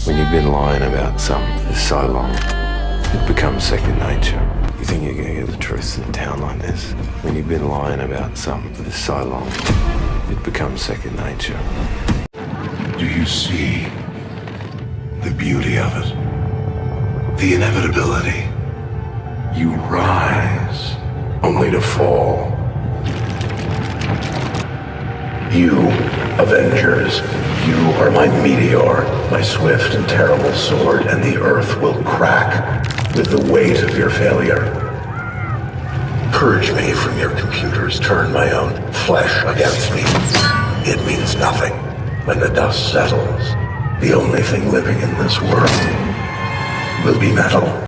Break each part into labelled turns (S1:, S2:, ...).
S1: When you've been lying about something for so long, it becomes second nature. You think you're going to get the truth in a town like this? When you've been lying about something for so long, it becomes second nature.
S2: Do you see the beauty of it? The inevitability. You rise, only to fall. You, Avengers, you are my meteor, my swift and terrible sword, and the earth will crack with the weight of your failure. Purge me from your computers, turn my own flesh against me. It means nothing. When the dust settles, the only thing living in this world will be metal.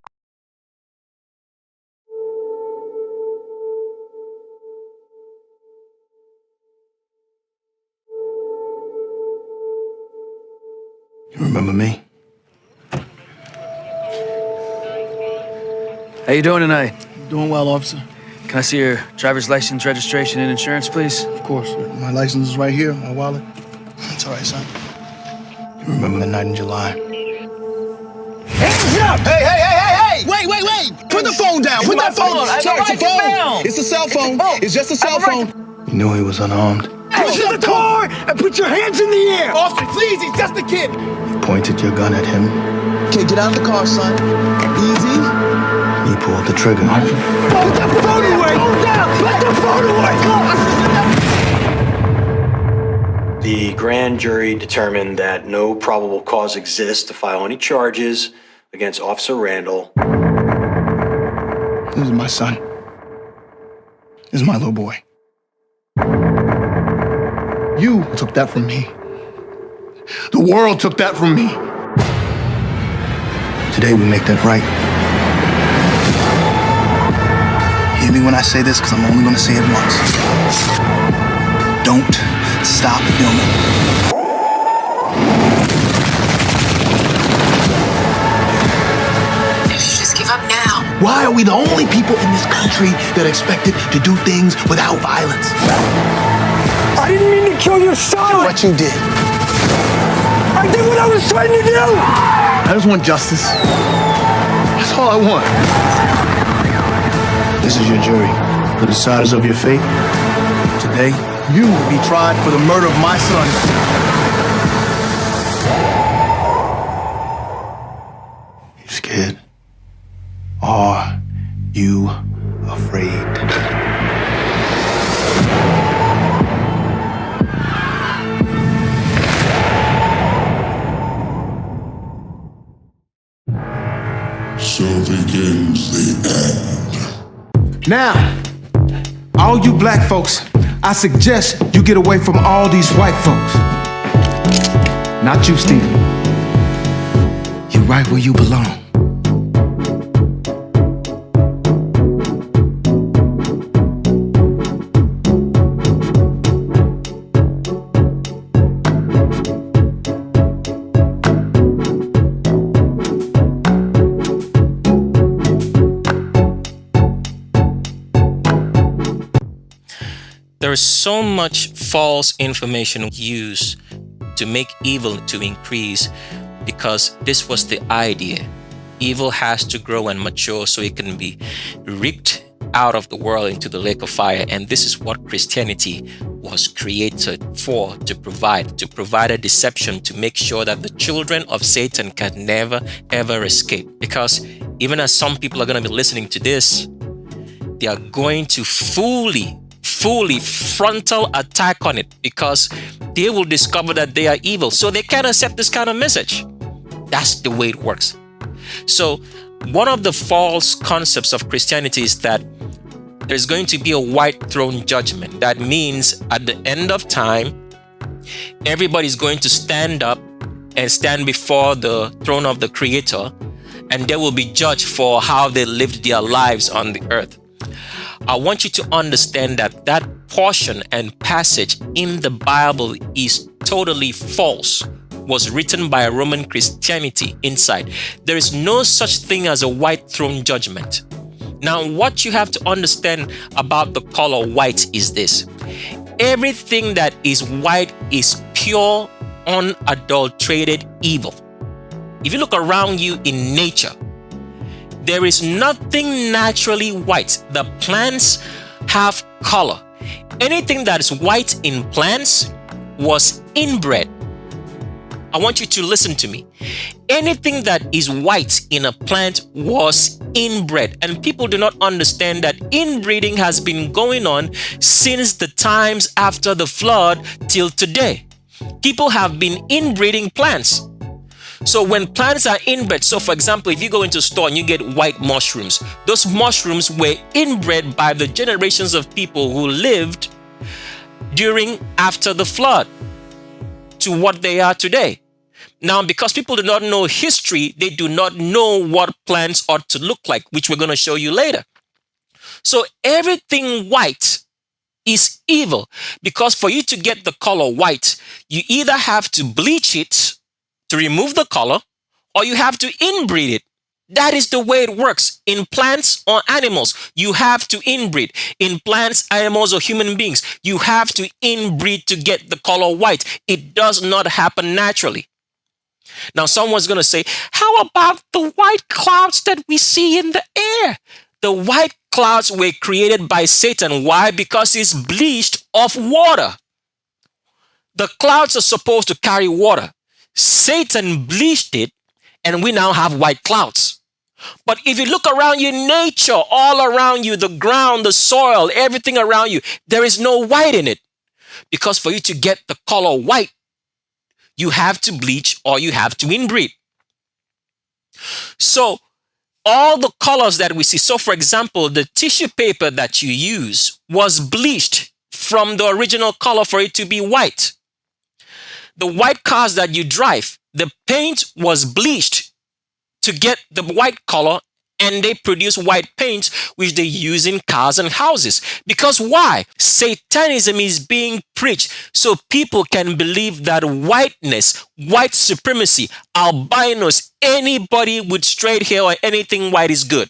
S3: You remember me?
S4: How you doing tonight?
S3: Doing well, officer.
S4: Can I see your driver's license, registration, and insurance, please?
S3: Of course. My license is right here, my wallet. It's all right, son. You remember the night in July?
S5: Hands up!
S3: Hey! Wait! Put the phone down! Put that phone!
S5: I
S3: Sorry,
S5: don't
S3: it's a
S5: write it
S3: phone!
S5: down.
S3: It's a cell phone!
S5: phone.
S3: It's just a cell
S5: I don't
S3: phone! You knew he was unarmed.
S5: Push in the car and put your hands in the air!
S3: Officer, please, he's just a kid! You pointed your gun at him. Okay, get out of the car, son. Easy. He pulled the trigger.
S5: Put the phone away! Put the phone away!
S6: The grand jury determined that no probable cause exists to file any charges against Officer Randall.
S3: This is my son. This is my little boy. You took that from me. The world took that from me. Today we make that right. Hear me when I say this, because I'm only going to say it once. Don't stop filming.
S7: You should just give up now.
S3: Why are we the only people in this country that are expected to do things without violence?
S5: I didn't mean to kill your son!
S3: What you did.
S5: I did what I was trying to do!
S3: I just want justice. That's all I want. This is your jury. The deciders of your fate. Today, you will be tried for the murder of my son. You scared? Are you afraid?
S2: So begins the end.
S8: Now, all you black folks, I suggest you get away from all these white folks. Not you, Stephen. You're right where you belong.
S9: There is so much false information used to make evil to increase because this was the idea. Evil has to grow and mature so it can be reaped out of the world into the lake of fire. And this is what Christianity was created for, to provide a deception to make sure that the children of Satan can never, ever escape. Because even as some people are going to be listening to this, they are going to fully frontal attack on it because they will discover that they are evil. So they can't accept this kind of message. That's the way it works. So one of the false concepts of Christianity is that there's going to be a white throne judgment. That means at the end of time, everybody's going to stand up and stand before the throne of the Creator, and they will be judged for how they lived their lives on the earth. I want you to understand that that portion and passage in the Bible is totally false. Was written by Roman Christianity inside. There is no such thing as a white throne judgment. Now, what you have to understand about the color white is this. Everything that is white is pure, unadulterated evil. If you look around you in nature, there is nothing naturally white. The plants have color. Anything that is white in plants was inbred. I want you to listen to me. Anything that is white in a plant was inbred. And people do not understand that inbreeding has been going on since the times after the flood till today. People have been inbreeding plants. So when plants are inbred, so for example, if you go into a store and you get white mushrooms, those mushrooms were inbred by the generations of people who lived after the flood to what they are today. Now, because people do not know history, they do not know what plants ought to look like, which we're going to show you later. So everything white is evil, because for you to get the color white, you either have to bleach it to remove the color, or you have to inbreed it. That is the way it works. In plants or animals, you have to inbreed. In plants, animals, or human beings, you have to inbreed to get the color white. It does not happen naturally. Now, someone's going to say, how about the white clouds that we see in the air? The white clouds were created by Satan. Why? Because it's bleached of water. The clouds are supposed to carry water. Satan bleached it, and we now have white clouds. But if you look around you, nature, all around you, the ground, the soil, everything around you, there is no white in it. Because for you to get the color white, you have to bleach or you have to inbreed. So all the colors that we see, so for example, the tissue paper that you use was bleached from the original color for it to be white. The white cars that you drive, the paint was bleached to get the white color, and they produce white paint, which they use in cars and houses. Because why? Satanism is being preached so people can believe that whiteness, white supremacy, albinos, anybody with straight hair or anything white is good.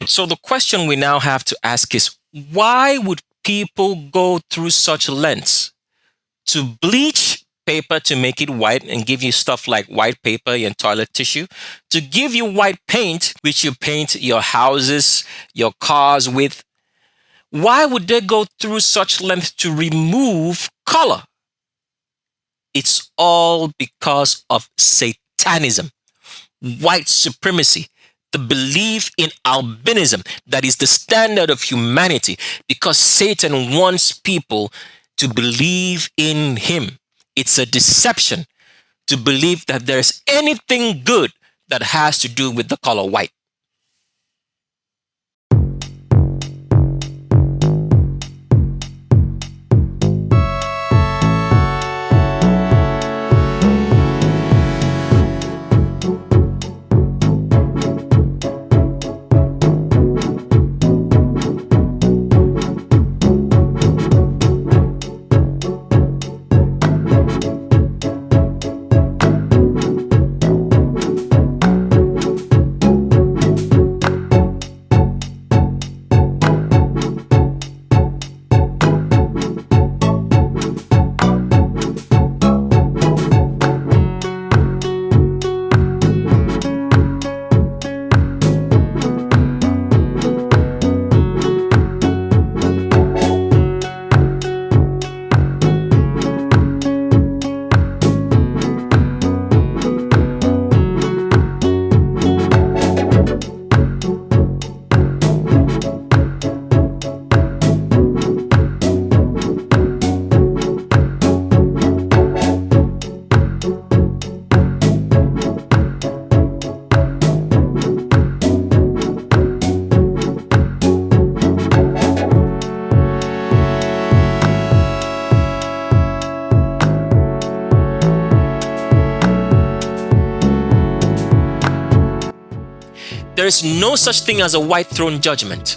S9: So the question we now have to ask is, why would people go through such lengths to bleach paper to make it white and give you stuff like white paper and toilet tissue, to give you white paint, which you paint your houses, your cars with? Why would they go through such lengths to remove color? It's all because of Satanism, white supremacy, the belief in albinism that is the standard of humanity, because Satan wants people to believe in him. It's a deception to believe that there's anything good that has to do with the color white. There is no such thing as a white throne judgment.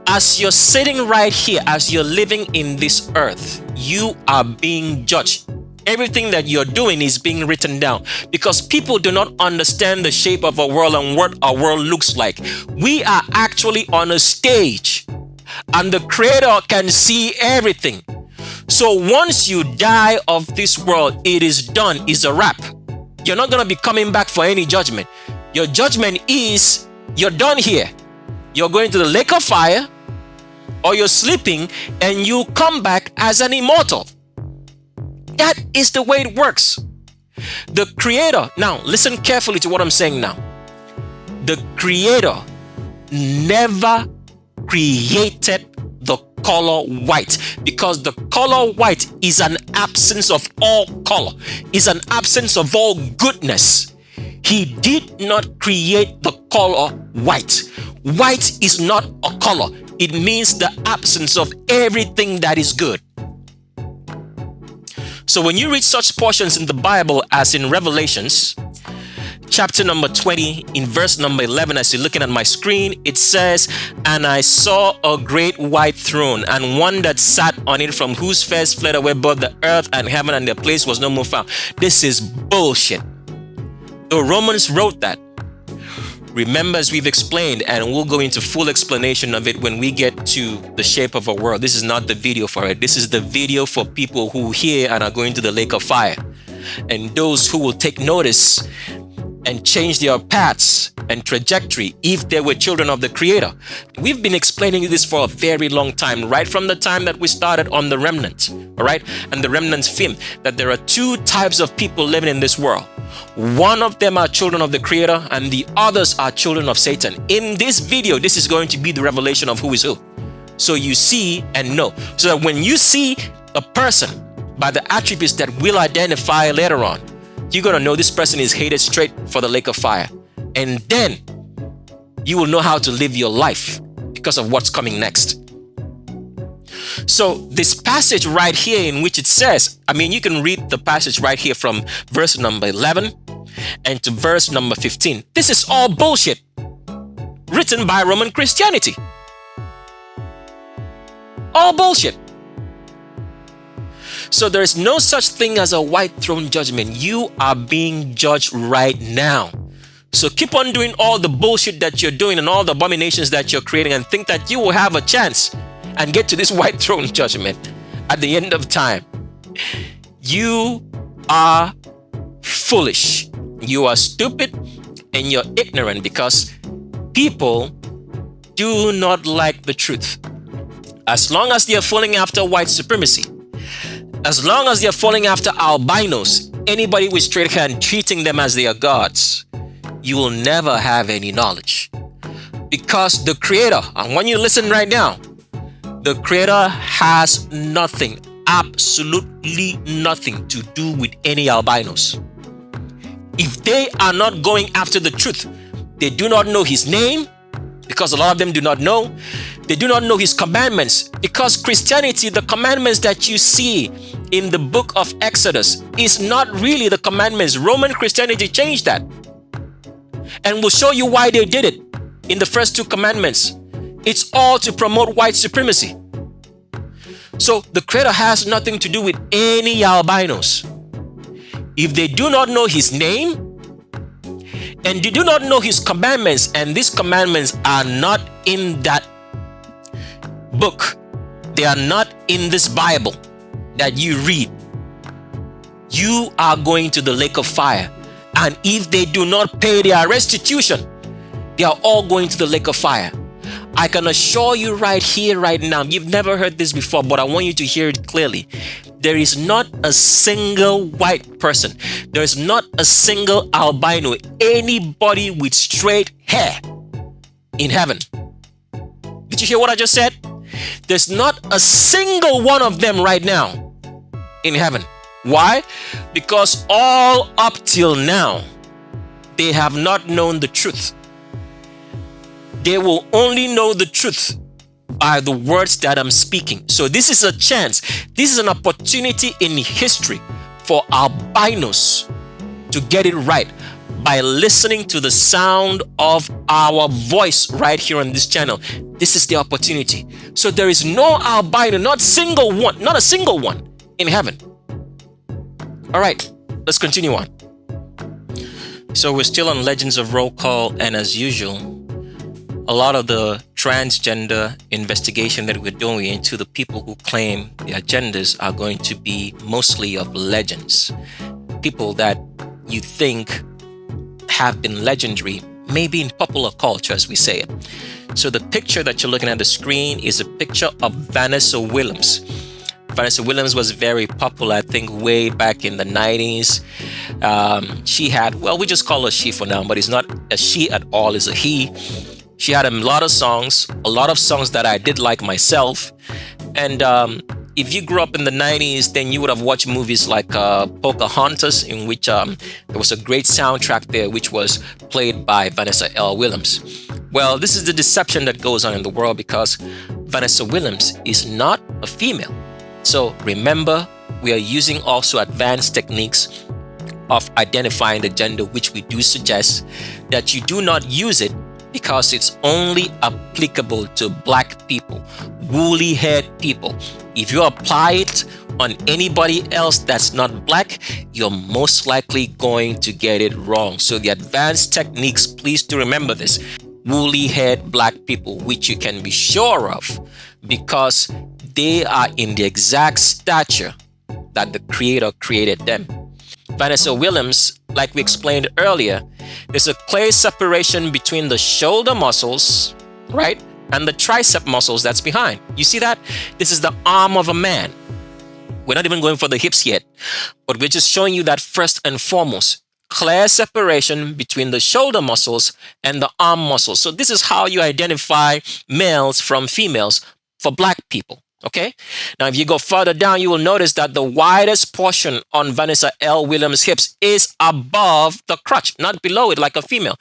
S9: As you're sitting right here, as you're living in this earth, you are being judged. Everything that you're doing is being written down because people do not understand the shape of our world and what our world looks like. We are actually on a stage and the Creator can see everything. So once you die of this world, it is done, it's a wrap. You're not going to be coming back for any judgment. Your judgment is you're done here. You're going to the lake of fire, or you're sleeping and you come back as an immortal. That is the way it works. The Creator, now listen carefully to what I'm saying now. The Creator never created the color white, because the color white is an absence of all color, is an absence of all goodness. He did not create the color white. White is not a color. It means the absence of everything that is good. So when you read such portions in the Bible as in Revelations, chapter number 20, in verse number 11, as you're looking at my screen, it says, "And I saw a great white throne, and one that sat on it, from whose face fled away both the earth and heaven, and their place was no more found." This is bullshit. The Romans wrote that. Remember, as we've explained, and we'll go into full explanation of it when we get to the shape of a world. This is not the video for it. This is the video for people who hear and are going to the lake of fire. And those who will take notice and change their paths and trajectory if they were children of the Creator. We've been explaining this for a very long time, right from the time that we started on the remnant, all right? And the remnant's film, that there are two types of people living in this world. One of them are children of the Creator and the others are children of Satan. In this video, this is going to be the revelation of who is who. So you see and know. So that when you see a person by the attributes that we'll identify later on, you're going to know this person is headed straight for the lake of fire. And then you will know how to live your life because of what's coming next. So this passage right here in which it says, you can read the passage right here from verse number 11 and to verse number 15. This is all bullshit written by Roman Christianity. All bullshit. So there is no such thing as a white throne judgment. You are being judged right now. So keep on doing all the bullshit that you're doing and all the abominations that you're creating and think that you will have a chance and get to this white throne judgment at the end of time. You are foolish. You are stupid and you're ignorant because people do not like the truth. As long as they're falling after white supremacy, as long as they're falling after albinos, anybody with straight hair and treating them as their gods, you will never have any knowledge. Because the Creator, and when you listen right now, the Creator has nothing, absolutely nothing to do with any albinos. If they are not going after the truth, they do not know His name, because a lot of them do not know. They do not know His commandments, because Christianity, the commandments that you see in the book of Exodus is not really the commandments. Roman Christianity changed that. And we'll show you why they did it in the first two commandments. It's all to promote white supremacy. So the Creator has nothing to do with any albinos. If they do not know His name and they do not know His commandments, and these commandments are not in that book, they are not in this Bible that you read, you are going to the lake of fire. And if they do not pay their restitution, they are all going to the lake of fire. I can assure you right here, right now, you've never heard this before, but I want you to hear it clearly. There is not a single white person. There is not a single albino, anybody with straight hair in heaven. Did you hear what I just said? There's not a single one of them right now in heaven. Why? Because all up till now, they have not known the truth. They will only know the truth by the words that I'm speaking. So this is a chance. This is an opportunity in history for albinos to get it right by listening to the sound of our voice right here on this channel. This is the opportunity. So there is no albino, not a single one in heaven. All right, let's continue on. So we're still on Legends of Roll Call, and as usual, a lot of the transgender investigation that we're doing into the people who claim their genders are going to be mostly of legends. People that you think have been legendary, maybe in popular culture, as we say it. So the picture that you're looking at the screen is a picture of Vanessa Williams. Vanessa Williams was very popular, I think, way back in the 90s. She had, well, we just call her she for now, but it's not a she at all, it's a he. She had a lot of songs that I did like myself. And if you grew up in the 90s, then you would have watched movies like Pocahontas, in which there was a great soundtrack there, which was played by Vanessa L. Williams. Well, this is the deception that goes on in the world, because Vanessa Williams is not a female. So remember, we are using also advanced techniques of identifying the gender, which we do suggest that you do not use it, because it's only applicable to black people, woolly haired people. If you apply it on anybody else that's not black, you're most likely going to get it wrong. So the advanced techniques, please do remember this. Woolly haired black people, which you can be sure of, because they are in the exact stature that the Creator created them. Vanessa Williams, like we explained earlier, there's a clear separation between the shoulder muscles, right, and the tricep muscles that's behind. You see that? This is the arm of a man. We're not even going for the hips yet, but we're just showing you that first and foremost. Clear separation between the shoulder muscles and the arm muscles. So this is how you identify males from females for black people. Okay. Now, if you go further down, you will notice that the widest portion on Vanessa L. Williams' hips is above the crotch, not below it like a female.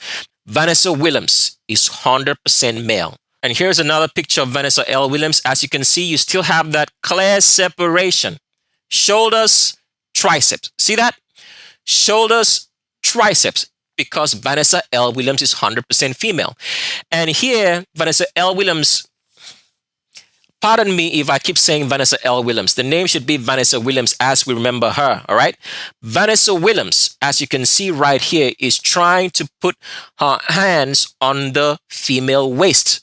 S9: Vanessa Williams is 100% male. And here's another picture of Vanessa L. Williams. As you can see, you still have that clear separation. Shoulders, triceps. See that? Shoulders, triceps, because Vanessa L. Williams is 100% female. And here, Vanessa L. Williams, pardon me if I keep saying Vanessa L. Williams. The name should be Vanessa Williams as we remember her, all right? Vanessa Williams, as you can see right here, is trying to put her hands on the female waist.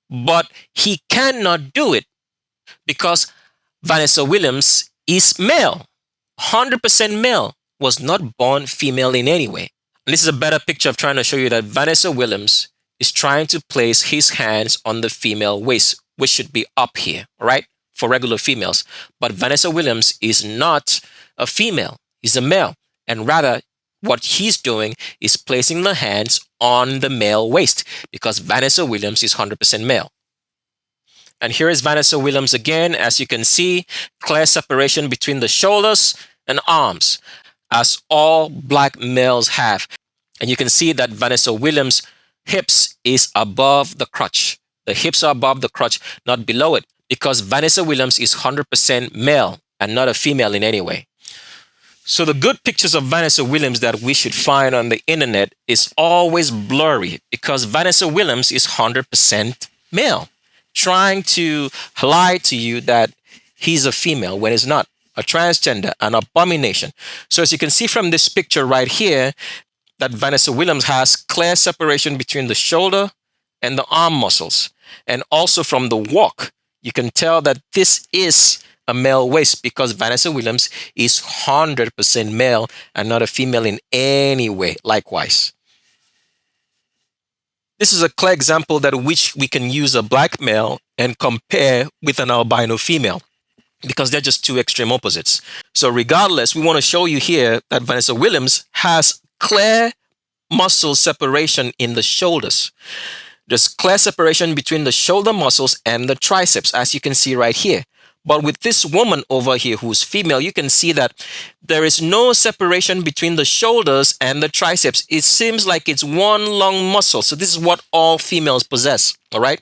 S9: But he cannot do it because Vanessa Williams is male, 100% male, was not born female in any way. And this is a better picture of trying to show you that Vanessa Williams is trying to place his hands on the female waist, which should be up here, all right, for regular females. But Vanessa Williams is not a female, he's a male. And rather, what he's doing is placing the hands on the male waist, because Vanessa Williams is 100% male. And here is Vanessa Williams again. As you can see, clear separation between the shoulders and arms, as all black males have. And you can see that Vanessa Williams' hips is above the crotch. The hips are above the crotch, not below it, because Vanessa Williams is 100% male and not a female in any way. So the good pictures of Vanessa Williams that we should find on the internet is always blurry, because Vanessa Williams is 100% male, trying to lie to you that he's a female when he's not, a transgender, an abomination. So as you can see from this picture right here, that Vanessa Williams has clear separation between the shoulder and the arm muscles. And also from the walk, you can tell that this is a male waist, because Vanessa Williams is 100% male and not a female in any way, likewise. This is a clear example that which we can use a black male and compare with an albino female, because they're just two extreme opposites. So regardless, we want to show you here that Vanessa Williams has clear muscle separation in the shoulders. There's clear separation between the shoulder muscles and the triceps, as you can see right here. But with this woman over here who's female, you can see that there is no separation between the shoulders and the triceps. It seems like it's one long muscle. So this is what all females possess, all right?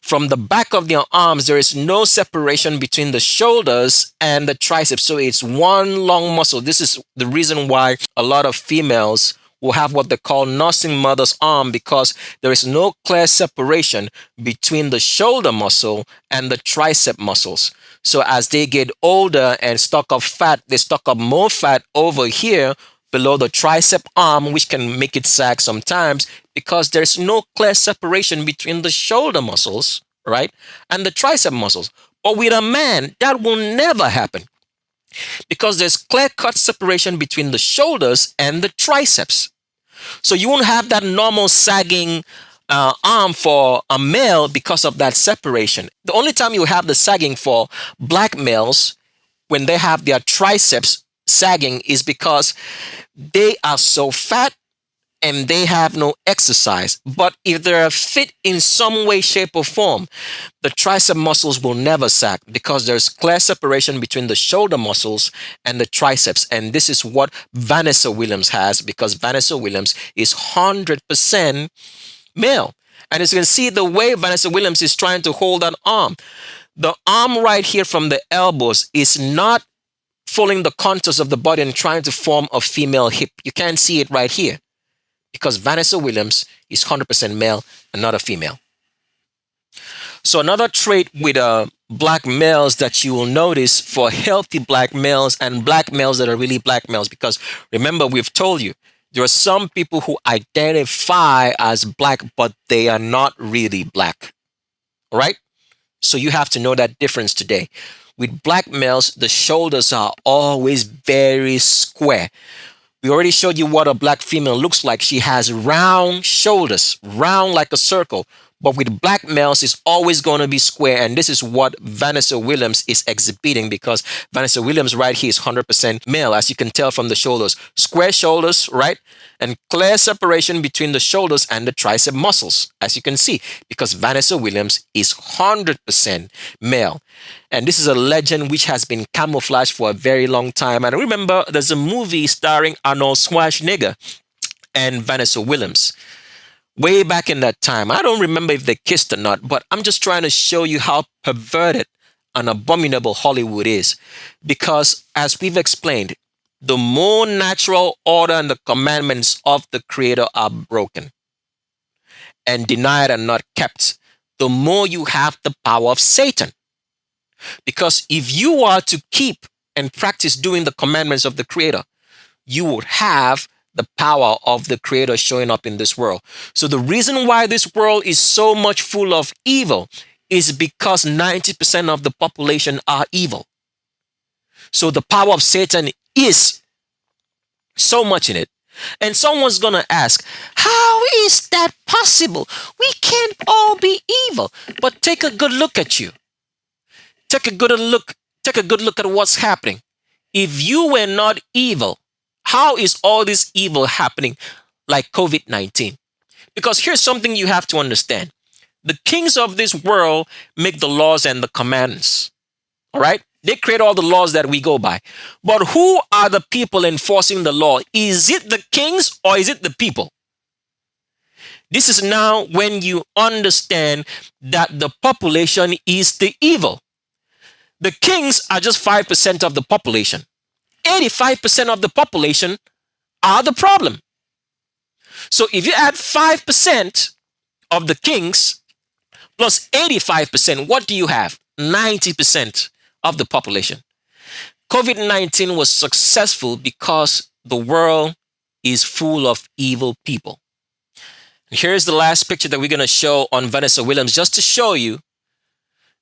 S9: From the back of their arms, there is no separation between the shoulders and the triceps. So it's one long muscle. This is the reason why a lot of females will have what they call nursing mother's arm because there is no clear separation between the shoulder muscle and the tricep muscles. So as they get older and stock up fat, they stock up more fat over here below the tricep arm, which can make it sag sometimes because there's no clear separation between the shoulder muscles, right, and the tricep muscles. But with a man, that will never happen because there's clear-cut separation between the shoulders and the triceps. So you won't have that normal sagging arm for a male because of that separation. The only time you have the sagging for black males when they have their triceps sagging is because they are so fat and they have no exercise. But if they're fit in some way, shape, or form, the tricep muscles will never sag because there's clear separation between the shoulder muscles and the triceps. And this is what Vanessa Williams has because Vanessa Williams is 100% male. And as you can see, the way Vanessa Williams is trying to hold that arm, the arm right here from the elbows is not following the contours of the body and trying to form a female hip. You can't see it right here because Vanessa Williams is 100% male and not a female. So another trait with black males that you will notice for healthy black males and black males that are really black males, because remember, we've told you, there are some people who identify as black, but they are not really black, all right? So you have to know that difference today. With black males, the shoulders are always very square. We already showed you what a black female looks like. She has round shoulders, round like a circle. But with black males, it's always going to be square. And this is what Vanessa Williams is exhibiting because Vanessa Williams right here is 100% male, as you can tell from the shoulders. Square shoulders, right? And clear separation between the shoulders and the tricep muscles, as you can see, because Vanessa Williams is 100% male. And this is a legend which has been camouflaged for a very long time. And remember, there's a movie starring Arnold Schwarzenegger and Vanessa Williams. Way back in that time, I don't remember if they kissed or not, but I'm just trying to show you how perverted and abominable Hollywood is. Because as we've explained, the more natural order and the commandments of the Creator are broken and denied and not kept, the more you have the power of Satan. Because if you are to keep and practice doing the commandments of the Creator, you would have the power of the Creator showing up in this world. So the reason why this world is so much full of evil is because 90% of the population are evil. So the power of Satan is so much in it. And someone's going to ask, how is that possible? We can't all be evil. But take a good look at you. Take a good look at what's happening. If you were not evil, how is all this evil happening like COVID-19? Because here's something you have to understand. The kings of this world make the laws and the commandments. All right? They create all the laws that we go by. But who are the people enforcing the law? Is it the kings or is it the people? This is now when you understand that the population is the evil. The kings are just 5% of the population. 85% of the population are the problem. So if you add 5% of the kings plus 85%, what do you have? 90% of the population. COVID-19 was successful because the world is full of evil people. Here's the last picture that we're going to show on Vanessa Williams, just to show you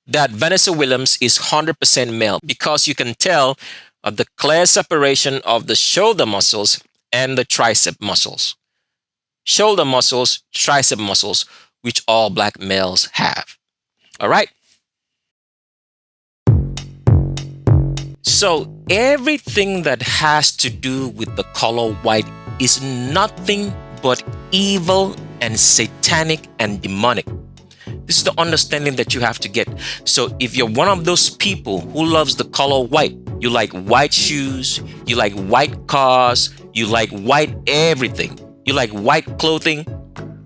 S9: that Vanessa Williams is 100% male, because you can tell of the clear separation of the shoulder muscles and the tricep muscles. Shoulder muscles, tricep muscles, which all black males have. All right? So everything that has to do with the color white is nothing but evil and satanic and demonic. This is the understanding that you have to get. So if you're one of those people who loves the color white, you like white shoes, you like white cars, you like white everything, you like white clothing,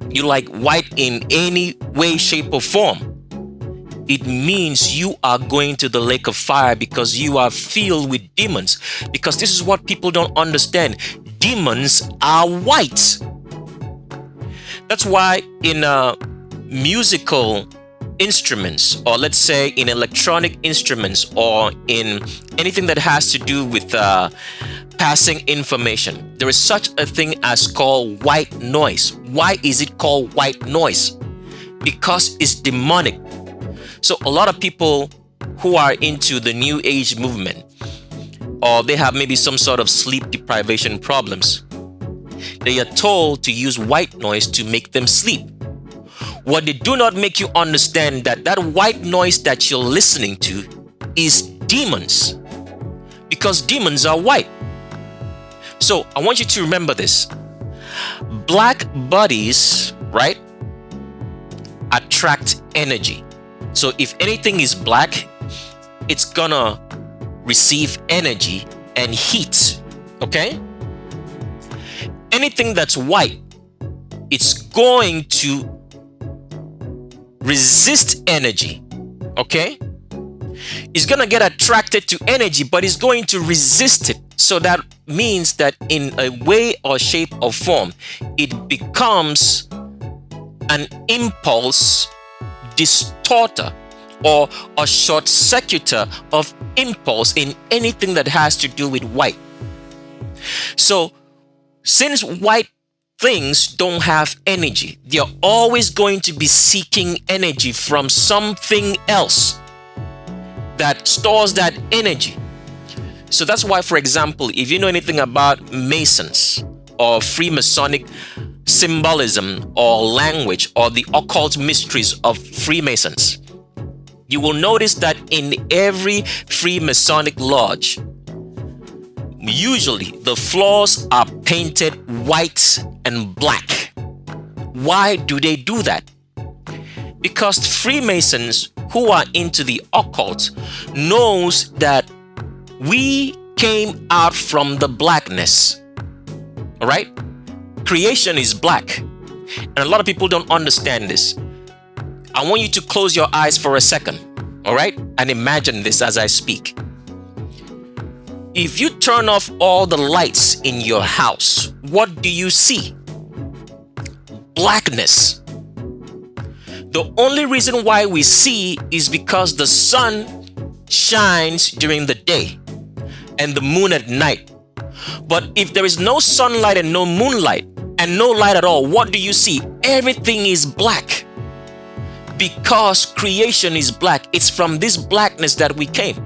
S9: you like white in any way, shape, or form, it means you are going to the lake of fire because you are filled with demons. Because this is what people don't understand. demons are white. That's why in musical instruments, or let's say in electronic instruments, or in anything that has to do with passing information, there is such a thing as called white noise. Why is it called white noise? Because it's demonic. So a lot of people who are into the New Age movement, or they have maybe some sort of sleep deprivation problems, they are told to use white noise to make them sleep. What they do not make you understand that that white noise that you're listening to is demons, because demons are white. So I want you to remember this. Black bodies, right, attract energy. So if anything is black, it's gonna receive energy and heat, okay? Anything that's white, it's going to resist energy, okay? It's gonna get attracted to energy, but it's going to resist it. So that means that in a way or shape or form, it becomes an impulse distorter or a short circuiter of impulse in anything that has to do with white. So since white things don't have energy, they're always going to be seeking energy from something else that stores that energy. So that's why, for example, if you know anything about Masons or Freemasonic symbolism or language or the occult mysteries of Freemasons, you will notice that in every Freemasonic lodge, usually the floors are painted white and black. Why do they do that? Because Freemasons who are into the occult knows that we came out from the blackness. All right? Creation is black. And a lot of people don't understand this. I want you to close your eyes for a second, all right? And imagine this as I speak. If you turn off all the lights in your house, what do you see? Blackness. The only reason why we see is because the sun shines during the day and the moon at night. But if there is no sunlight and no moonlight and no light at all, what do you see? Everything is black. Because creation is black. It's from this blackness that we came.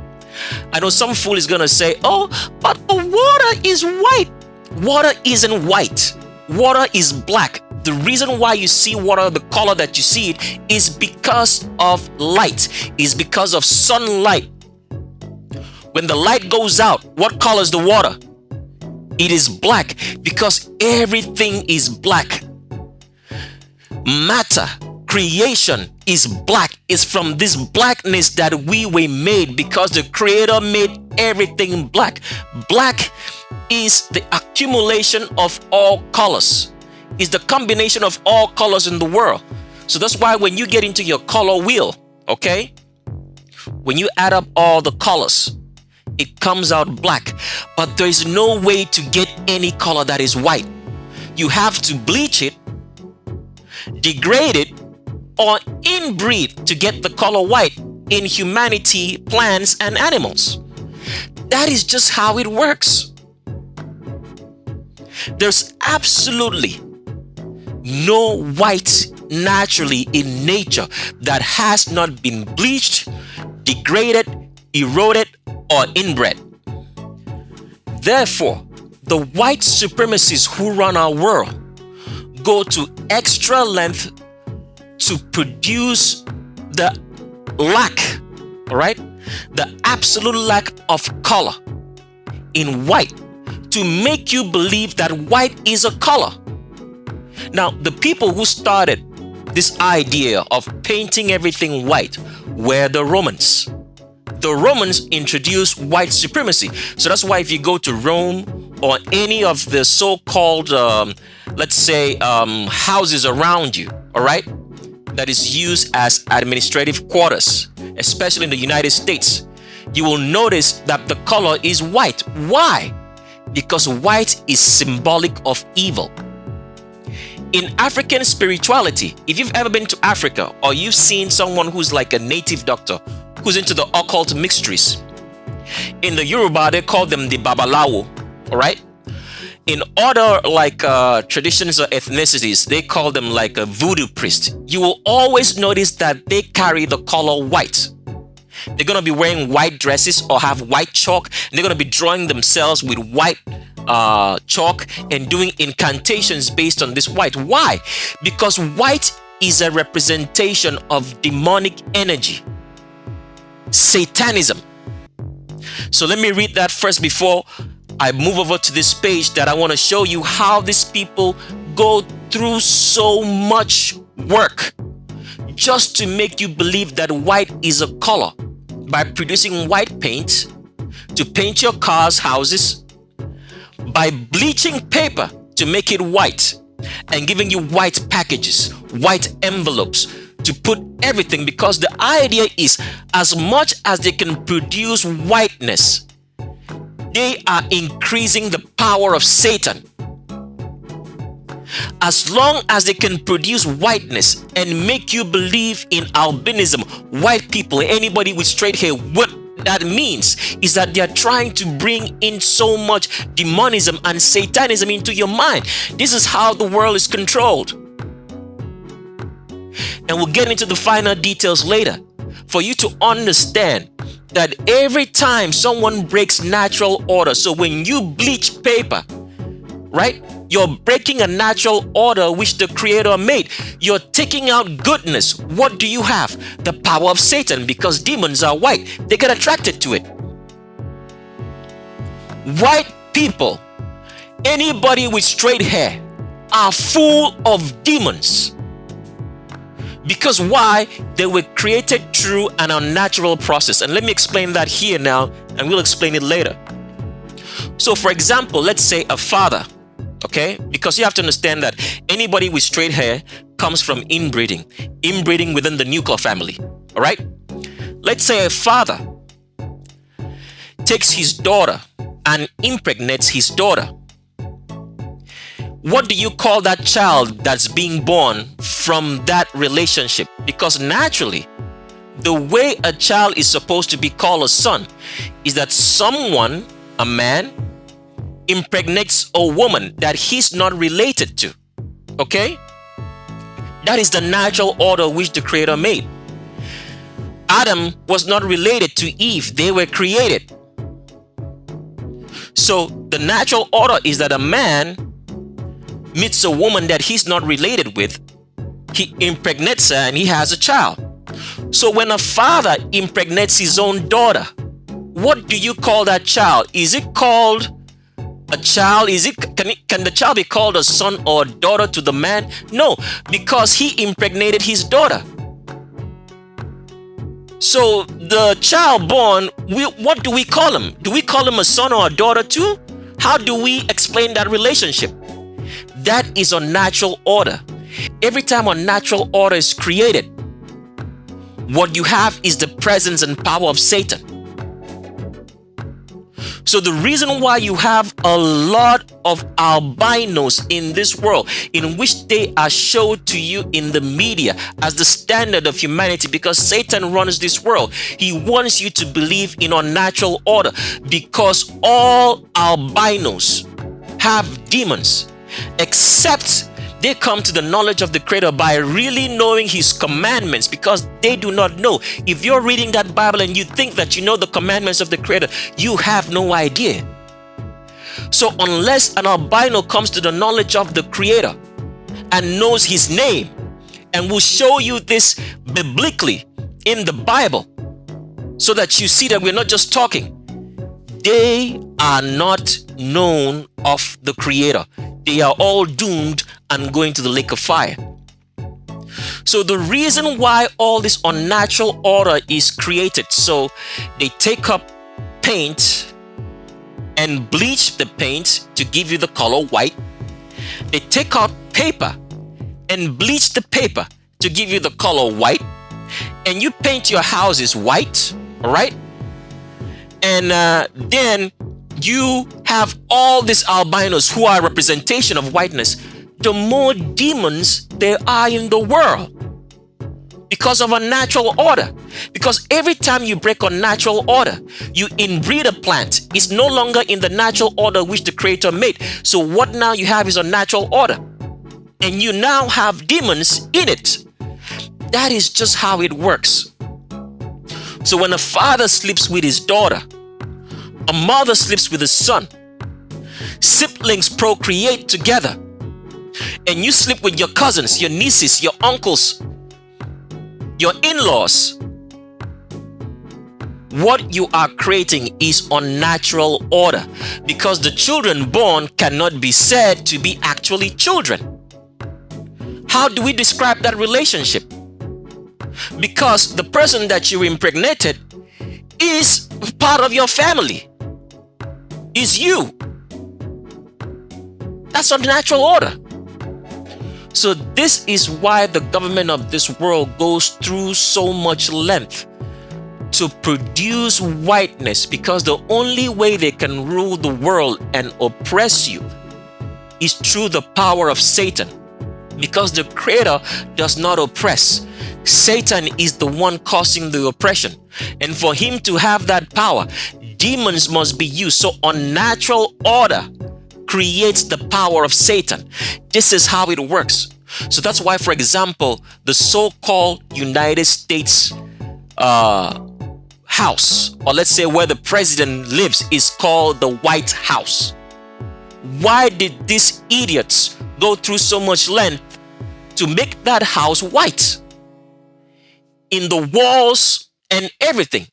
S9: I know some fool is gonna say, oh, but the water is white. Water isn't white. Water is black. The reason why you see water the color that you see it is because of light, is because of sunlight. When the light goes out, what color is the water? It is black, because everything is black. Matter, creation is black. It's from this blackness that we were made, because the Creator made everything black. Black is the accumulation of all colors. It's the combination of all colors in the world. So that's why when you get into your color wheel, okay, when you add up all the colors, it comes out black. But there is no way to get any color that is white. You have to bleach it, degrade it, or inbreed to get the color white in humanity, plants, and animals. That is just how it works. There's absolutely no white naturally in nature that has not been bleached, degraded, eroded, or inbred. Therefore, the white supremacists who run our world go to extra length to produce the lack, all right, the absolute lack of color in white, to make you believe that white is a color. Now, the people who started this idea of painting everything white were the Romans. The Romans introduced white supremacy. So that's why if you go to Rome or any of the so-called, let's say, houses around you, all right, that is used as administrative quarters, especially in the United States, you will notice that the color is white. Why? because white is symbolic of evil. In African spirituality, if you've ever been to Africa or you've seen someone who's like a native doctor who's into the occult mysteries, in the Yoruba they call them the Babalawo, all right? In other like traditions or ethnicities, they call them like a voodoo priest. You will always notice that they carry the color white. They're going to be wearing white dresses or have white chalk. They're going to be drawing themselves with white chalk and doing incantations based on this white. Why? Because white is a representation of demonic energy, Satanism. So let me read that first before I move over to this page that I want to show you how these people go through so much work just to make you believe that white is a color by producing white paint to paint your cars, houses, by bleaching paper to make it white and giving you white packages, white envelopes to put everything, because the idea is as much as they can produce whiteness, they are increasing the power of Satan. As long as they can produce whiteness and make you believe in albinism, white people, anybody with straight hair, what that means is that they are trying to bring in so much demonism and satanism into your mind. This is how the world is controlled. And we'll get into the finer details later for you to understand that every time someone breaks natural order, so when you bleach paper, right, you're breaking a natural order which the Creator made. You're taking out goodness. What do you have? The power of Satan, because demons are white. They get attracted to it. White people, anybody with straight hair, are full of demons. Because why? They were created through an unnatural process. And let me explain that here now, and we'll explain it later. So for example, let's say a father, okay? Because you have to understand that anybody with straight hair comes from inbreeding within the nuclear family, all right? Let's say a father takes his daughter and impregnates his daughter. What do you call that child that's being born from that relationship? Because naturally, the way a child is supposed to be called a son is that someone, a man, impregnates a woman that he's not related to. Okay? That is the natural order which the Creator made. Adam was not related to Eve. They were created. So the natural order is that a man meets a woman that he's not related with, he impregnates her and he has a child. So when a father impregnates his own daughter, what do you call that child? Is it called a child? Can the child be called a son or a daughter to the man? No, because he impregnated his daughter. So the child born, what do we call him? Do we call him a son or a daughter too? How do we explain that relationship? That is unnatural order. Every time unnatural order is created, what you have is the presence and power of Satan. So the reason why you have a lot of albinos in this world, in which they are showed to you in the media as the standard of humanity, because Satan runs this world. He wants you to believe in unnatural order, because all albinos have demons, except they come to the knowledge of the Creator by really knowing His commandments, because they do not know. If you're reading that Bible and you think that you know the commandments of the Creator, you have no idea. So unless an albino comes to the knowledge of the Creator and knows His name, and will show you this biblically in the Bible, so that you see that we're not just talking, they are not known of the Creator. They are all doomed and going to the lake of fire. So the reason why all this unnatural order is created, so they take up paint and bleach the paint to give you the color white. They take out paper and bleach the paper to give you the color white. And you paint your houses white, all right? And then you have all these albinos who are a representation of whiteness, the more demons there are in the world. Because of unnatural order. Because every time you break unnatural order, you inbreed a plant. It's no longer in the natural order which the Creator made. So what now you have is unnatural order. And you now have demons in it. That is just how it works. So when a father sleeps with his daughter, a mother sleeps with a son, siblings procreate together, and you sleep with your cousins, your nieces, your uncles, your in-laws, what you are creating is unnatural order, because the children born cannot be said to be actually children. How do we describe that relationship? Because the person that you impregnated is part of your family, is you. That's unnatural order. So this is why the government of this world goes through so much length to produce whiteness, because the only way they can rule the world and oppress you is through the power of Satan, because the Creator does not oppress. Satan is the one causing the oppression, and for him to have that power, demons must be used. So unnatural order creates the power of Satan. This is how it works. So that's why, for example, the so-called United States house, or let's say where the president lives, is called the White House. Why did these idiots go through so much length to make that house white? In the walls and everything.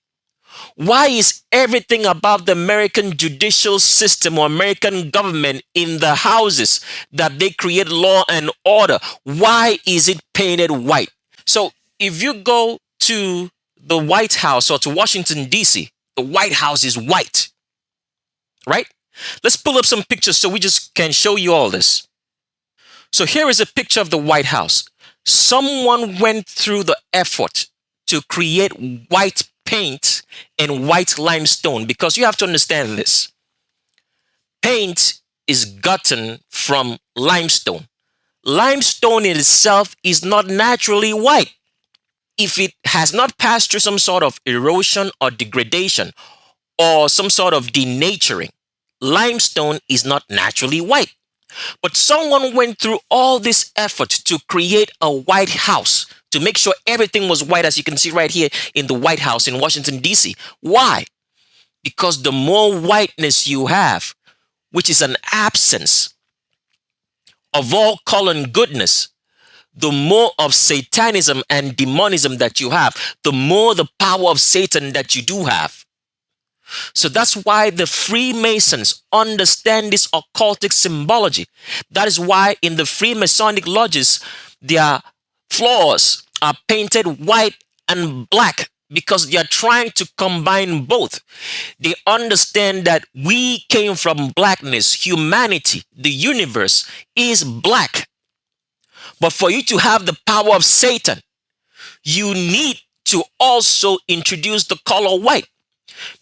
S9: Why is everything about the American judicial system or American government in the houses that they create law and order? Why is it painted white? So if you go to the White House or to Washington, D.C., the White House is white, right? Let's pull up some pictures so we just can show you all this. So here is a picture of the White House. Someone went through the effort to create white paint and white limestone, because you have to understand this. Paint is gotten from limestone. Limestone in itself is not naturally white. If it has not passed through some sort of erosion or degradation or some sort of denaturing, limestone is not naturally white. But someone went through all this effort to create a white house, to make sure everything was white, as you can see right here in the White House in Washington, D.C. Why? Because the more whiteness you have, which is an absence of all color and goodness, the more of satanism and demonism that you have, the more the power of Satan that you do have. So that's why the Freemasons understand this occultic symbology. That is why in the Freemasonic lodges, their floors are painted white and black, because they are trying to combine both. They understand that we came from blackness. Humanity, the universe, is black. But for you to have the power of Satan, you need to also introduce the color white.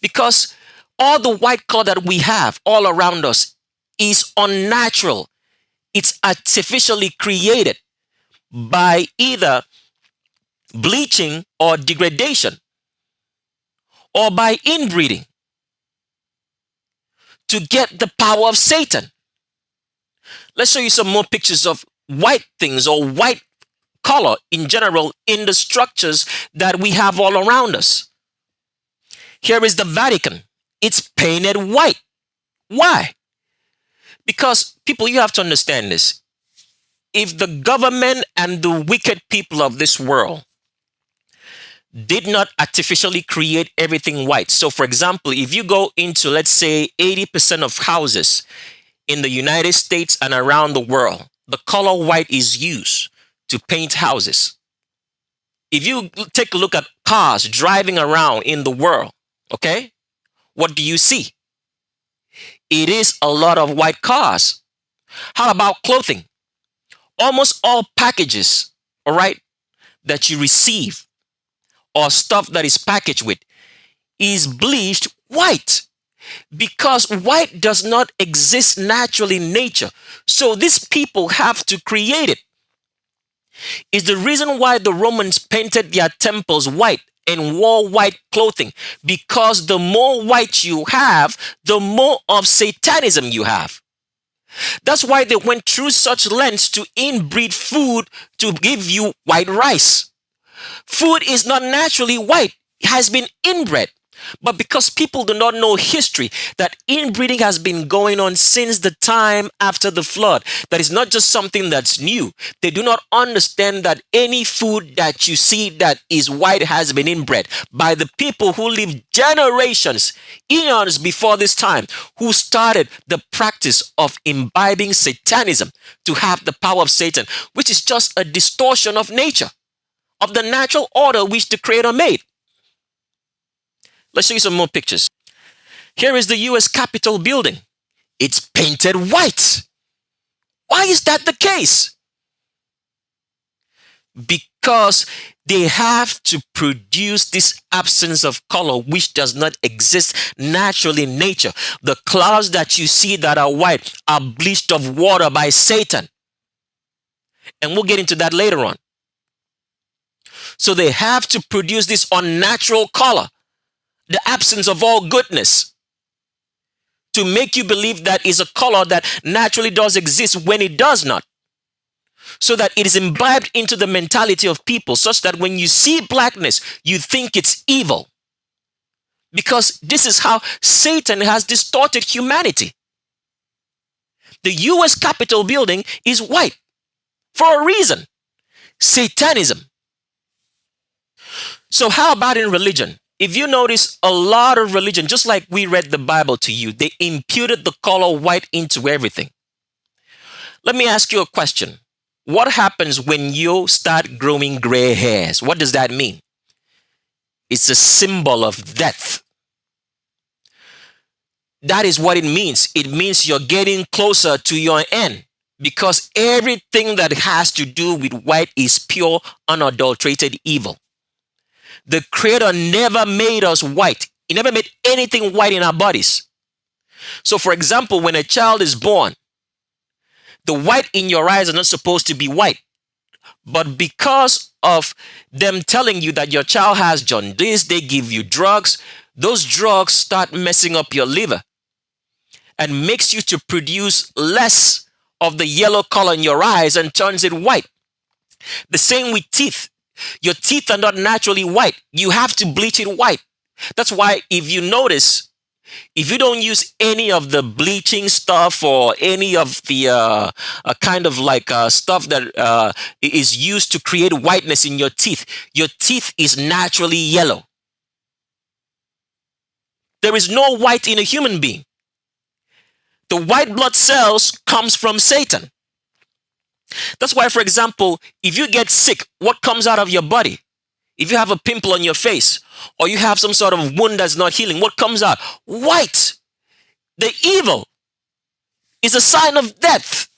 S9: Because all the white color that we have all around us is unnatural. It's artificially created by either bleaching or degradation, or by inbreeding, to get the power of Satan. Let's show you some more pictures of white things or white color in general in the structures that we have all around us. Here is the Vatican. It's painted white. Why? Because people, you have to understand this. If the government and the wicked people of this world did not artificially create everything white. So for example, if you go into, let's say, 80% of houses in the United States and around the world, the color white is used to paint houses. If you take a look at cars driving around in the world, okay, what do you see? It is a lot of white cars. How about clothing? Almost all packages, all right, that you receive or stuff that is packaged with is bleached white. because white does not exist naturally in nature. So these people have to create it. Is the reason why the Romans painted their temples white and wore white clothing, because the more white you have, the more of Satanism you have. That's why they went through such lengths to inbreed food to give you white rice. Food is not naturally white, it has been inbred. But because people do not know history, that inbreeding has been going on since the time after the flood. That is not just something that's new. They do not understand that any food that you see that is white has been inbred by the people who lived generations, eons before this time, who started the practice of imbibing Satanism to have the power of Satan, which is just a distortion of nature, of the natural order which the Creator made. Let's show you some more pictures. Here is the US Capitol building. It's painted white. Why is that the case? Because they have to produce this absence of color which does not exist naturally in nature. The clouds that you see that are white are bleached of water by Satan. And we'll get into that later on. So they have to produce this unnatural color, the absence of all goodness, to make you believe that is a color that naturally does exist when it does not. So that it is imbibed into the mentality of people, such that when you see blackness, you think it's evil. Because this is how Satan has distorted humanity. The US Capitol building is white for a reason: Satanism. So how about in religion? If you notice, a lot of religion, just like we read the Bible to you, they imputed the color white into everything. Let me ask you a question. What happens when you start growing gray hairs? What does that mean? It's a symbol of death. That is what it means. It means you're getting closer to your end, because everything that has to do with white is pure, unadulterated evil. The Creator never made us white. He never made anything white in our bodies. So, for example, when a child is born, the white in your eyes are not supposed to be white. But because of them telling you that your child has jaundice, they give you drugs. Those drugs start messing up your liver and makes you to produce less of the yellow color in your eyes and turns it white. The same with teeth. Your teeth are not naturally white. You have to bleach it white. That's why if you notice, if you don't use any of the bleaching stuff or any of the kind of like stuff that is used to create whiteness in your teeth is naturally yellow. There is no white in a human being. The white blood cells comes from Satan. That's why, for example, if you get sick, what comes out of your body? If you have a pimple on your face, or you have some sort of wound that's not healing, what comes out? White. The evil is a sign of death.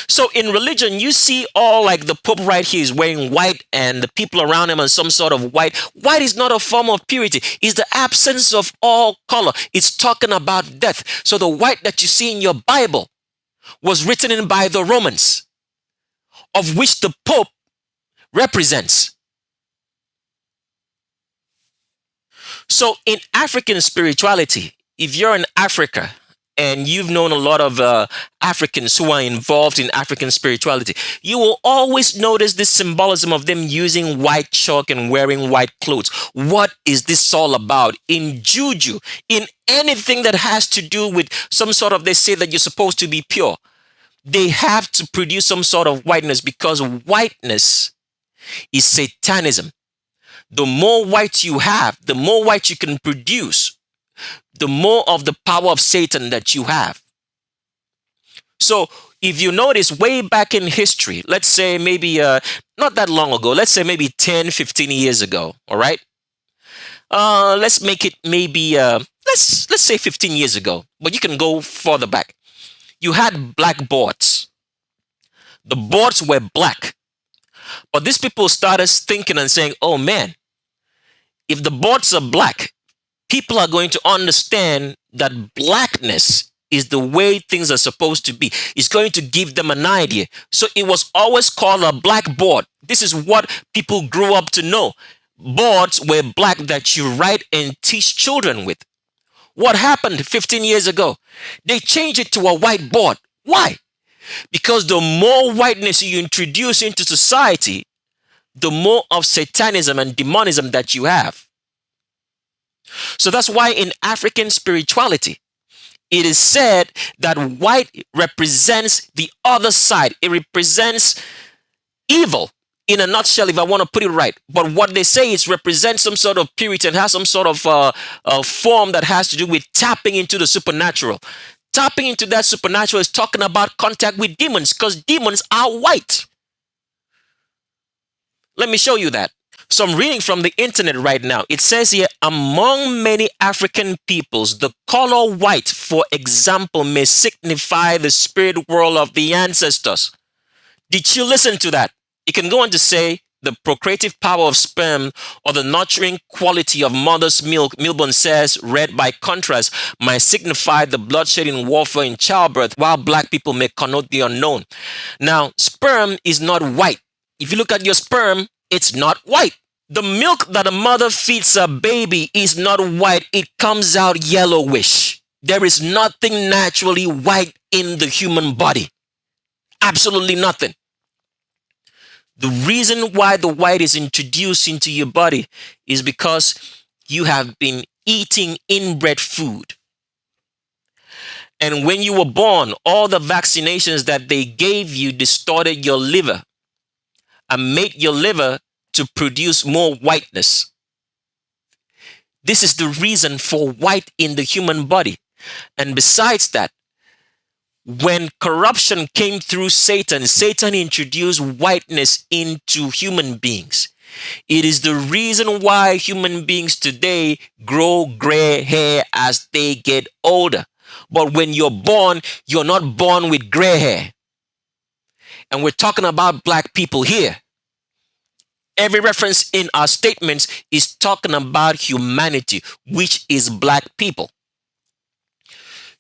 S9: So in religion, you see all like the Pope right here is wearing white and the people around him are some sort of white. White is not a form of purity. It's the absence of all color. It's talking about death. So the white that you see in your Bible was written in by the Romans, of which the Pope represents. So in African spirituality, if you're in Africa and you've known a lot of Africans who are involved in African spirituality, you will always notice this symbolism of them using white chalk and wearing white clothes. What is this all about? In juju, in anything that has to do with some sort of, they say that you're supposed to be pure, they have to produce some sort of whiteness, because whiteness is Satanism. The more white you have, the more white you can produce, the more of the power of Satan that you have. So if you notice way back in history, let's say maybe not that long ago, let's say maybe 10, 15 years ago, all right? Let's make it maybe, let's say 15 years ago, but you can go further back. You had black boards. The boards were black. But these people started thinking and saying, oh man, if the boards are black, people are going to understand that blackness is the way things are supposed to be. It's going to give them an idea. So it was always called a blackboard. This is what people grew up to know. Boards were black that you write and teach children with. What happened 15 years ago? They changed it to a whiteboard. Why? Because the more whiteness you introduce into society, the more of satanism and demonism that you have. So that's why in African spirituality, it is said that white represents the other side. It represents evil in a nutshell, if I want to put it right. But what they say is represents some sort of purity and has some sort of form that has to do with tapping into the supernatural. Tapping into that supernatural is talking about contact with demons, because demons are white. Let me show you that. So I'm reading from the internet right now. It says here, among many African peoples, the color white, for example, may signify the spirit world of the ancestors. Did you listen to that? It can go on to say the procreative power of sperm or the nurturing quality of mother's milk, Milburn says, read by contrast, might signify the bloodshedding warfare in childbirth, while black people may connote the unknown. Now, sperm is not white. If you look at your sperm, it's not white. The milk that a mother feeds a baby is not white. It comes out yellowish. There is nothing naturally white in the human body. Absolutely nothing. The reason why the white is introduced into your body is because you have been eating inbred food. And when you were born, all the vaccinations that they gave you distorted your liver and made your liver to produce more whiteness. This is the reason for white in the human body. And besides that, when corruption came through Satan, Satan introduced whiteness into human beings. It is the reason why human beings today grow gray hair as they get older. But when you're born, you're not born with gray hair. And we're talking about black people here. Every reference in our statements is talking about humanity, which is black people.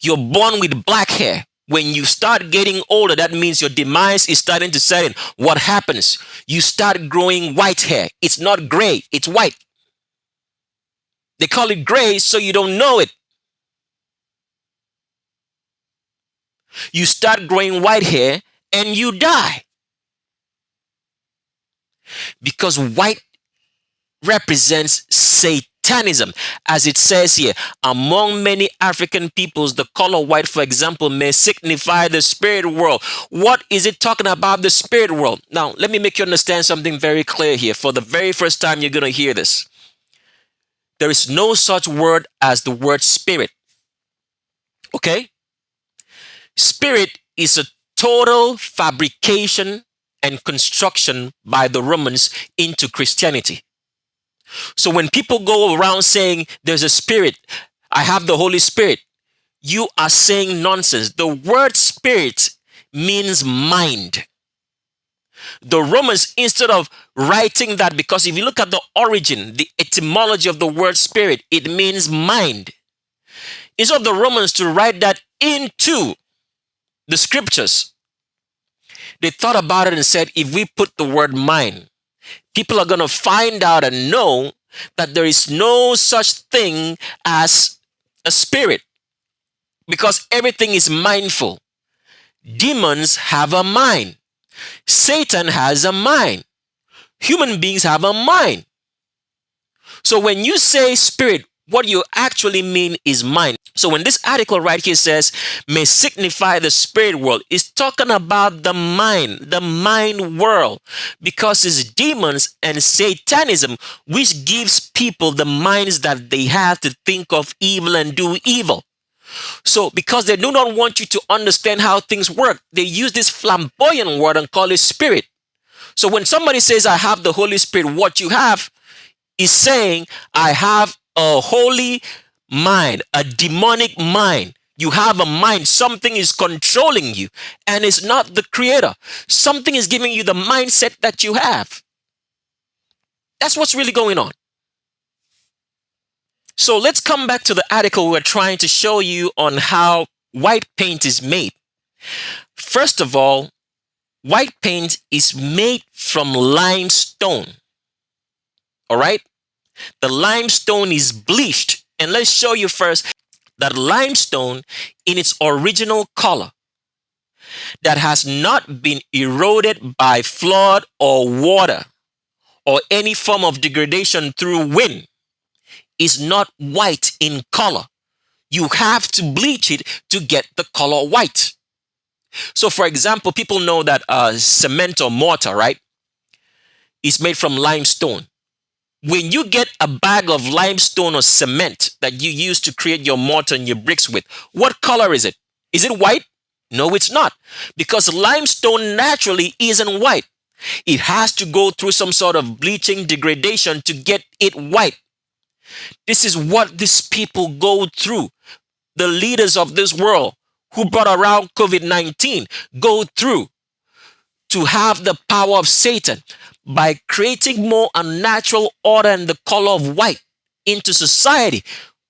S9: You're born with black hair. When you start getting older, that means your demise is starting to set in. What happens? You start growing white hair. It's not gray, it's white. They call it gray so you don't know it. You start growing white hair and you die. Because white represents Satanism. As it says here, among many African peoples, the color white, for example, may signify the spirit world. What is it talking about, the spirit world? Now, let me make you understand something very clear here. For the very first time, you're going to hear this. There is no such word as the word spirit. Okay? Spirit is a total fabrication and construction by the Romans into Christianity. So when people go around saying there's a spirit, I have the Holy Spirit, you are saying nonsense. The word spirit means mind. The Romans, instead of writing that, because if you look at the origin, the etymology of the word spirit, it means mind. Instead of the Romans to write that into the scriptures, they thought about it and said, if we put the word mind, people are going to find out and know that there is no such thing as a spirit, because everything is mindful. Demons have a mind. Satan has a mind. Human beings have a mind. So when you say spirit, what you actually mean is mind. So when this article right here says, may signify the spirit world, it's talking about the mind world, because it's demons and Satanism which gives people the minds that they have to think of evil and do evil. So because they do not want you to understand how things work, they use this flamboyant word and call it spirit. So when somebody says, I have the Holy Spirit, what you have is saying, I have a holy mind, a demonic mind. You have a mind. Something is controlling you, and it's not the creator. Something is giving you the mindset that you have. That's what's really going on. So let's come back to the article we're trying to show you on how white paint is made. First of all, white paint is made from limestone. All right? The limestone is bleached. And let's show you first that limestone in its original color that has not been eroded by flood or water or any form of degradation through wind is not white in color. You have to bleach it to get the color white. So for example, people know that cement or mortar, right, is made from limestone. When you get a bag of limestone or cement that you use to create your mortar and your bricks with, what color is it? Is it white? No, it's not. Because limestone naturally isn't white. It has to go through some sort of bleaching degradation to get it white. This is what these people go through. The leaders of this world who brought around COVID-19 go through to have the power of Satan by creating more unnatural order and the color of white into society.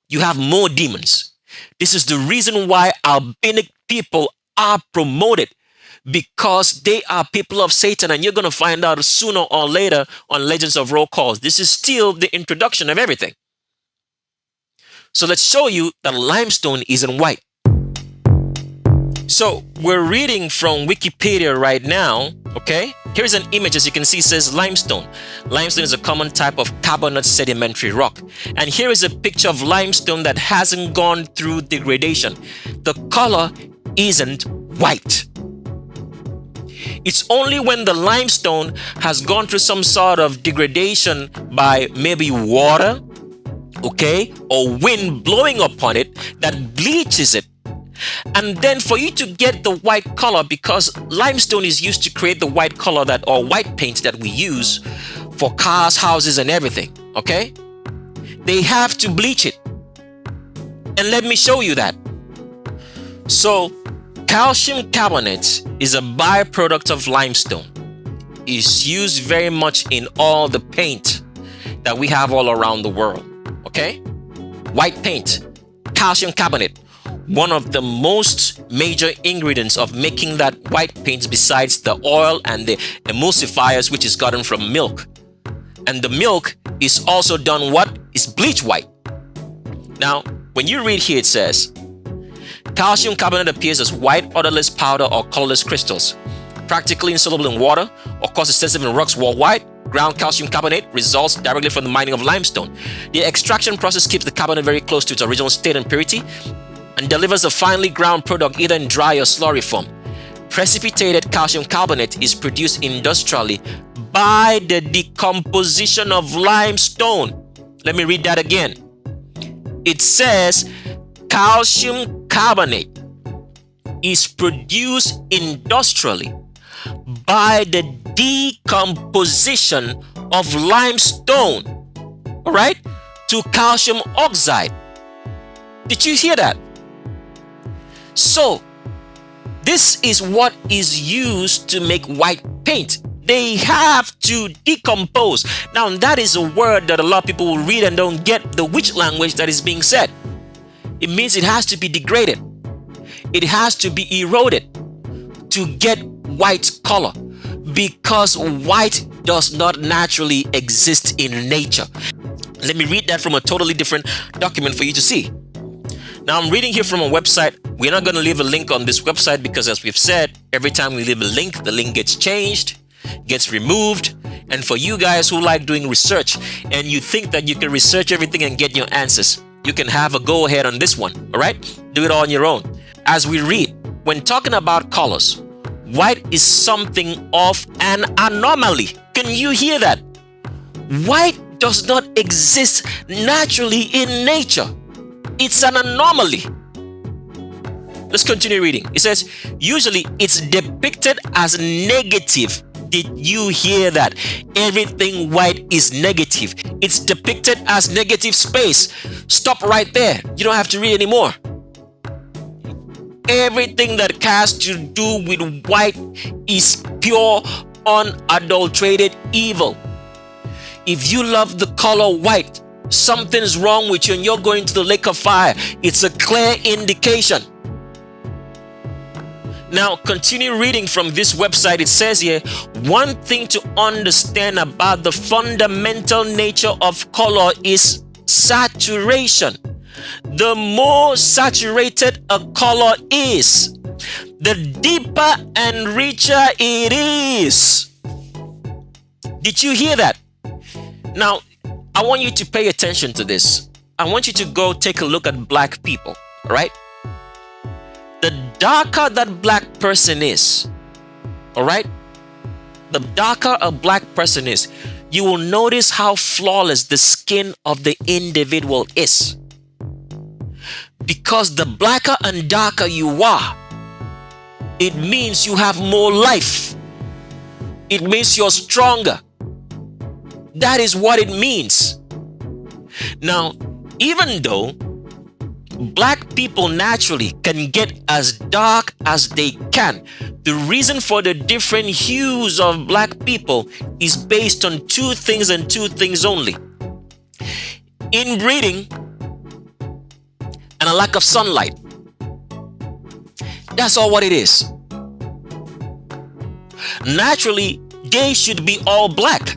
S9: You have more demons. This is the reason why albinic people are promoted, because they are people of Satan, and you're going to find out sooner or later on Legends of Roll Calls. This is still the introduction of everything. So let's show you that limestone isn't white. So we're reading from Wikipedia right now, okay? Here's an image, as you can see, says limestone. Limestone is a common type of carbonate sedimentary rock. And here is a picture of limestone that hasn't gone through degradation. The color isn't white. It's only when the limestone has gone through some sort of degradation by maybe water, okay, or wind blowing upon it that bleaches it. And then for you to get the white color, because limestone is used to create the white color that, or white paint that we use for cars, houses, and everything, okay? They have to bleach it. And let me show you that. So calcium carbonate is a byproduct of limestone. It's used very much in all the paint that we have all around the world, okay? White paint, calcium carbonate, one of the most major ingredients of making that white paint, besides the oil and the emulsifiers, which is gotten from milk. And the milk is also done what? Is bleach white. Now, when you read here, it says, calcium carbonate appears as white, odorless powder or colorless crystals, practically insoluble in water, or cost excessive in rocks worldwide. Ground calcium carbonate results directly from the mining of limestone. The extraction process keeps the carbonate very close to its original state and purity, and delivers a finely ground product either in dry or slurry form. Precipitated calcium carbonate is produced industrially by the decomposition of limestone. Let me read that again. It says calcium carbonate is produced industrially by the decomposition of limestone, all right, to calcium oxide. Did you hear that? So this is what is used to make white paint. They have to decompose. Now that is a word that a lot of people will read and don't get the which language that is being said. It means it has to be degraded. It has to be eroded to get white color, because white does not naturally exist in nature. Let me read that from a totally different document for you to see. Now I'm reading here from a website. We're not going to leave a link on this website because, as we've said, every time we leave a link, the link gets changed, gets removed. And for you guys who like doing research and you think that you can research everything and get your answers, you can have a go ahead on this one, all right? Do it on your own. As we read, when talking about colors, white is something of an anomaly. Can you hear that? White does not exist naturally in nature. It's an anomaly. Let's continue reading. It says, usually it's depicted as negative. Did you hear that? Everything white is negative. It's depicted as negative space. Stop right there. You don't have to read anymore. Everything that has to do with white is pure, unadulterated evil. If you love the color white, something's wrong with you and you're going to the lake of fire, it's a clear indication. Now, continue reading from this website. It says here, one thing to understand about the fundamental nature of color is saturation. The more saturated a color is, the deeper and richer it is. Did you hear that? Now, I want you to pay attention to this. I want you to go take a look at black people, right? The darker that black person is, all right? The darker a black person is, you will notice how flawless the skin of the individual is. Because the blacker and darker you are, it means you have more life. It means you're stronger. That is what it means. Now, even though black people naturally can get as dark as they can, the reason for the different hues of black people is based on two things and two things only: inbreeding and a lack of sunlight. That's all what it is. Naturally, they should be all black.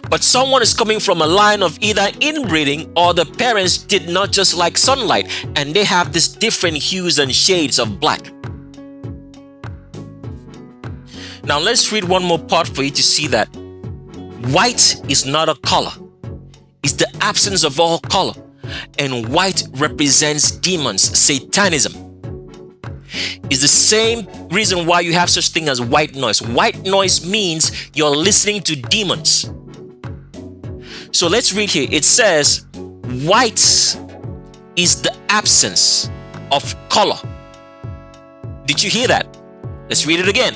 S9: But someone is coming from a line of either inbreeding or the parents did not just like sunlight, and they have these different hues and shades of black. Now let's read one more part for you to see that white is not a color. It's the absence of all color. And white represents demons, satanism. It's the same reason why you have such thing as white noise. White noise means you're listening to demons. So let's read here. It says, white is the absence of color. Did you hear that? Let's read it again.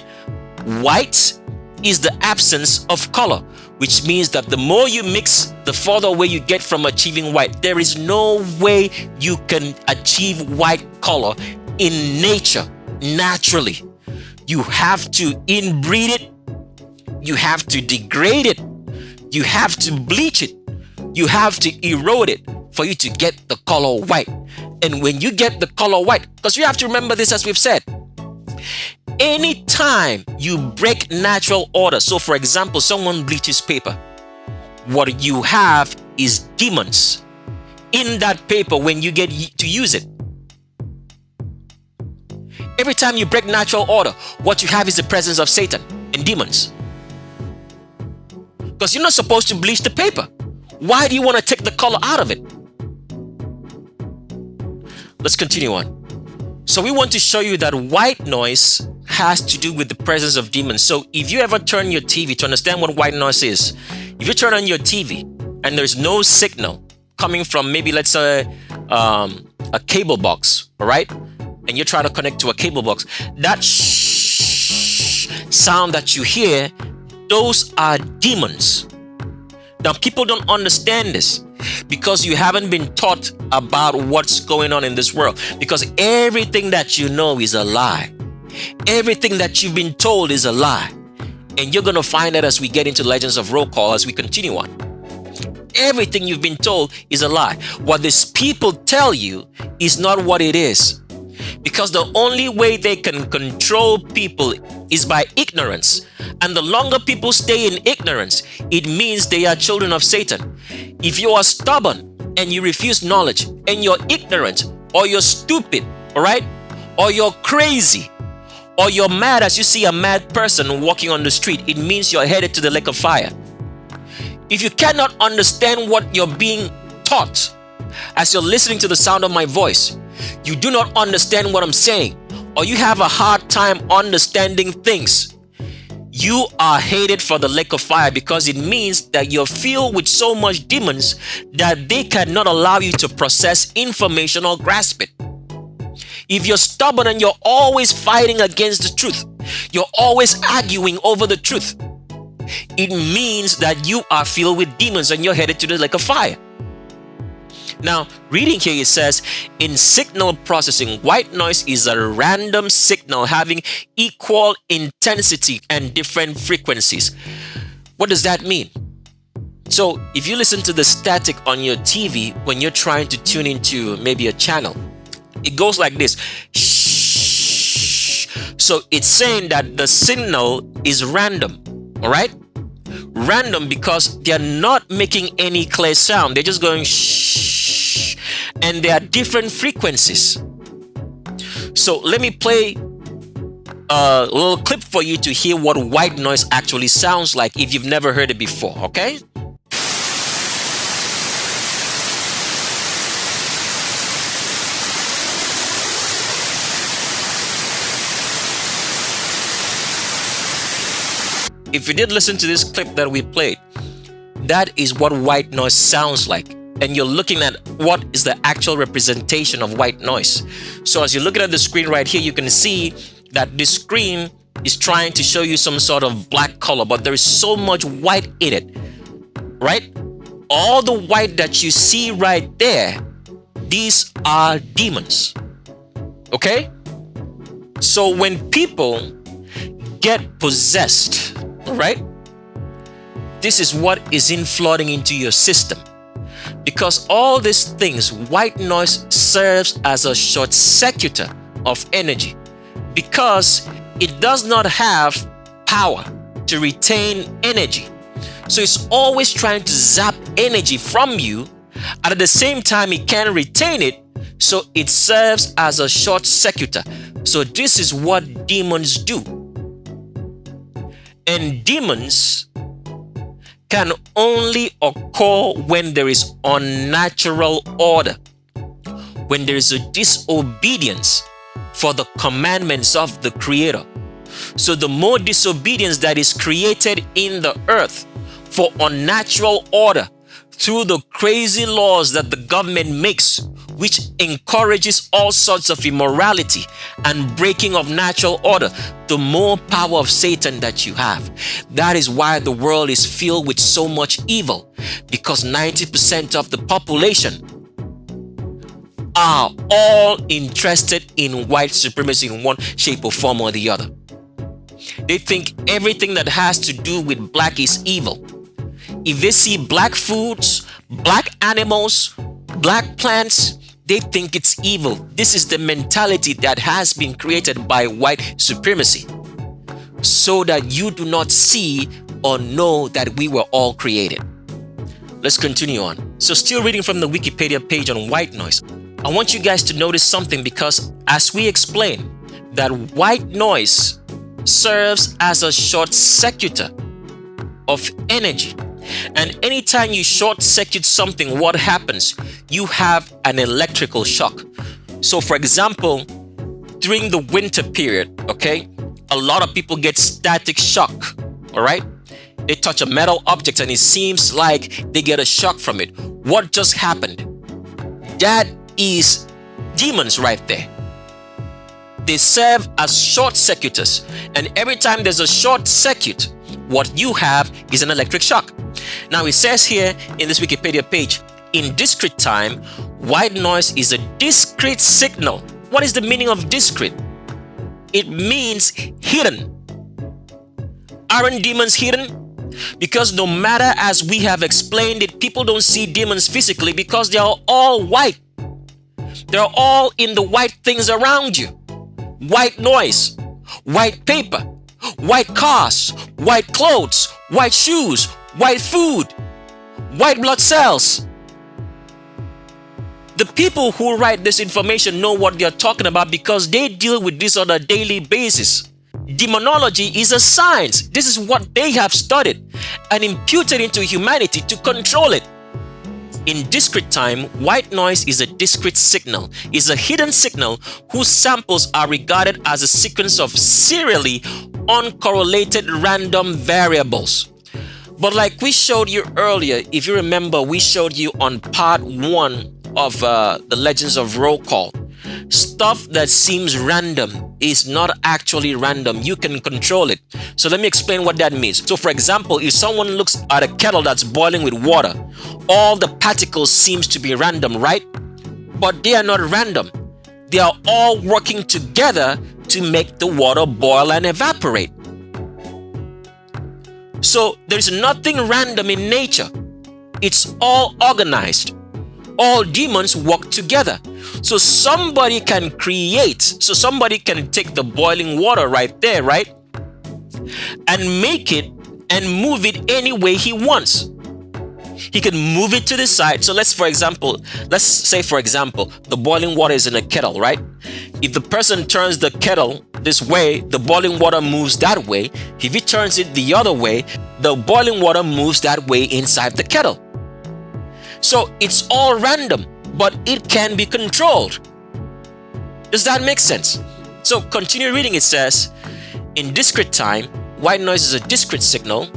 S9: White is the absence of color, which means that the more you mix, the further away you get from achieving white. There is no way you can achieve white color in nature, naturally. You have to inbreed it. You have to degrade it. You have to bleach it. You have to erode it for you to get the color white. And when you get the color white, because you have to remember this, as we've said, anytime you break natural order, so for example, someone bleaches paper, what you have is demons in that paper when you get to use it. Every time you break natural order, what you have is the presence of Satan and demons. Because you're not supposed to bleach the paper. Why do you want to take the color out of it? Let's continue on. So we want to show you that white noise has to do with the presence of demons. So if you ever turn your TV, to understand what white noise is, if you turn on your TV and there's no signal coming from maybe, let's say, a cable box, all right? And you try to connect to a cable box, that sound that you hear, those are demons. Now, people don't understand this because you haven't been taught about what's going on in this world, because everything that you know is a lie. Everything that you've been told is a lie. And you're going to find that as we get into Legends of Roll Call, as we continue on. Everything you've been told is a lie. What these people tell you is not what it is. Because the only way they can control people is by ignorance. And the longer people stay in ignorance, it means they are children of Satan. If you are stubborn and you refuse knowledge and you're ignorant, or you're stupid, all right? Or you're crazy, or you're mad as you see a mad person walking on the street, it means you're headed to the lake of fire. If you cannot understand what you're being taught as you're listening to the sound of my voice, you do not understand what I'm saying, or you have a hard time understanding things, you are headed for the lake of fire, because it means that you're filled with so much demons that they cannot allow you to process information or grasp it. If you're stubborn and you're always fighting against the truth, you're always arguing over the truth, it means that you are filled with demons and you're headed to the lake of fire. Now, reading here, it says, in signal processing, white noise is a random signal having equal intensity and different frequencies. What does that mean? So if you listen to the static on your TV when you're trying to tune into maybe a channel, it goes like this. Shh. So it's saying that the signal is random. All right? Random because they're not making any clear sound. They're just going shh. And there are different frequencies. So let me play a little clip for you to hear what white noise actually sounds like if you've never heard it before, okay? If you did listen to this clip that we played, that is what white noise sounds like. And you're looking at what is the actual representation of white noise. So as you're looking at the screen right here, you can see that this screen is trying to show you some sort of black color, but there is so much white in it, right? All the white that you see right there, these are demons, okay? So when people get possessed, right? This is what is flooding into your system. Because all these things, white noise serves as a short circuiter of energy because it does not have power to retain energy. So it's always trying to zap energy from you, and at the same time it can't retain it, so it serves as a short circuiter. So this is what demons do. And demons can only occur when there is unnatural order, when there is a disobedience for the commandments of the Creator. So the more disobedience that is created in the earth for unnatural order through the crazy laws that the government makes, which encourages all sorts of immorality and breaking of natural order, the more power of Satan that you have. That is why the world is filled with so much evil, because 90% of the population are all interested in white supremacy in one shape or form or the other. They think everything that has to do with black is evil. If they see black foods, black animals, black plants, they think it's evil. This is the mentality that has been created by white supremacy, so that you do not see or know that we were all created. Let's continue on. So still reading from the Wikipedia page on white noise. I want you guys to notice something, because as we explain that white noise serves as a short circuiter of energy. And anytime you short circuit something, what happens? You have an electrical shock. So for example, during the winter period, okay, a lot of people get static shock, all right? They touch a metal object and it seems like they get a shock from it. What just happened? That is demons right there. They serve as short circuiters. And every time there's a short circuit, what you have is an electric shock. Now it says here in this Wikipedia page, in discrete time, white noise is a discrete signal. What is the meaning of discrete? It means hidden. Aren't demons hidden? Because no matter as we have explained it, people don't see demons physically because they are all white. They're all in the white things around you. White noise, white paper, white cars, white clothes, white shoes, white food, white blood cells. The people who write this information know what they're talking about because they deal with this on a daily basis. Demonology is a science. This is what they have studied and imputed into humanity to control it. In discrete time, white noise is a discrete signal, is a hidden signal whose samples are regarded as a sequence of serially uncorrelated random variables. But like we showed you earlier, if you remember, we showed you on part 1 of the Legends of Roll Call. Stuff that seems random is not actually random. You can control it. So let me explain what that means. So for example, if someone looks at a kettle that's boiling with water, all the particles seems to be random, right? But they are not random. They are all working together to make the water boil and evaporate. So there's nothing random in nature. it's all organized. All demons work together. So somebody can create, so somebody can take the boiling water right there, right? And make it and move it any way he wants. He can move it to the side. So let's say for example, the boiling water is in a kettle, right? If the person turns the kettle this way, the boiling water moves that way. If he turns it the other way, the boiling water moves that way inside the kettle. So it's all random, but it can be controlled. Does that make sense? So continue reading. It says, in discrete time, white noise is a discrete signal.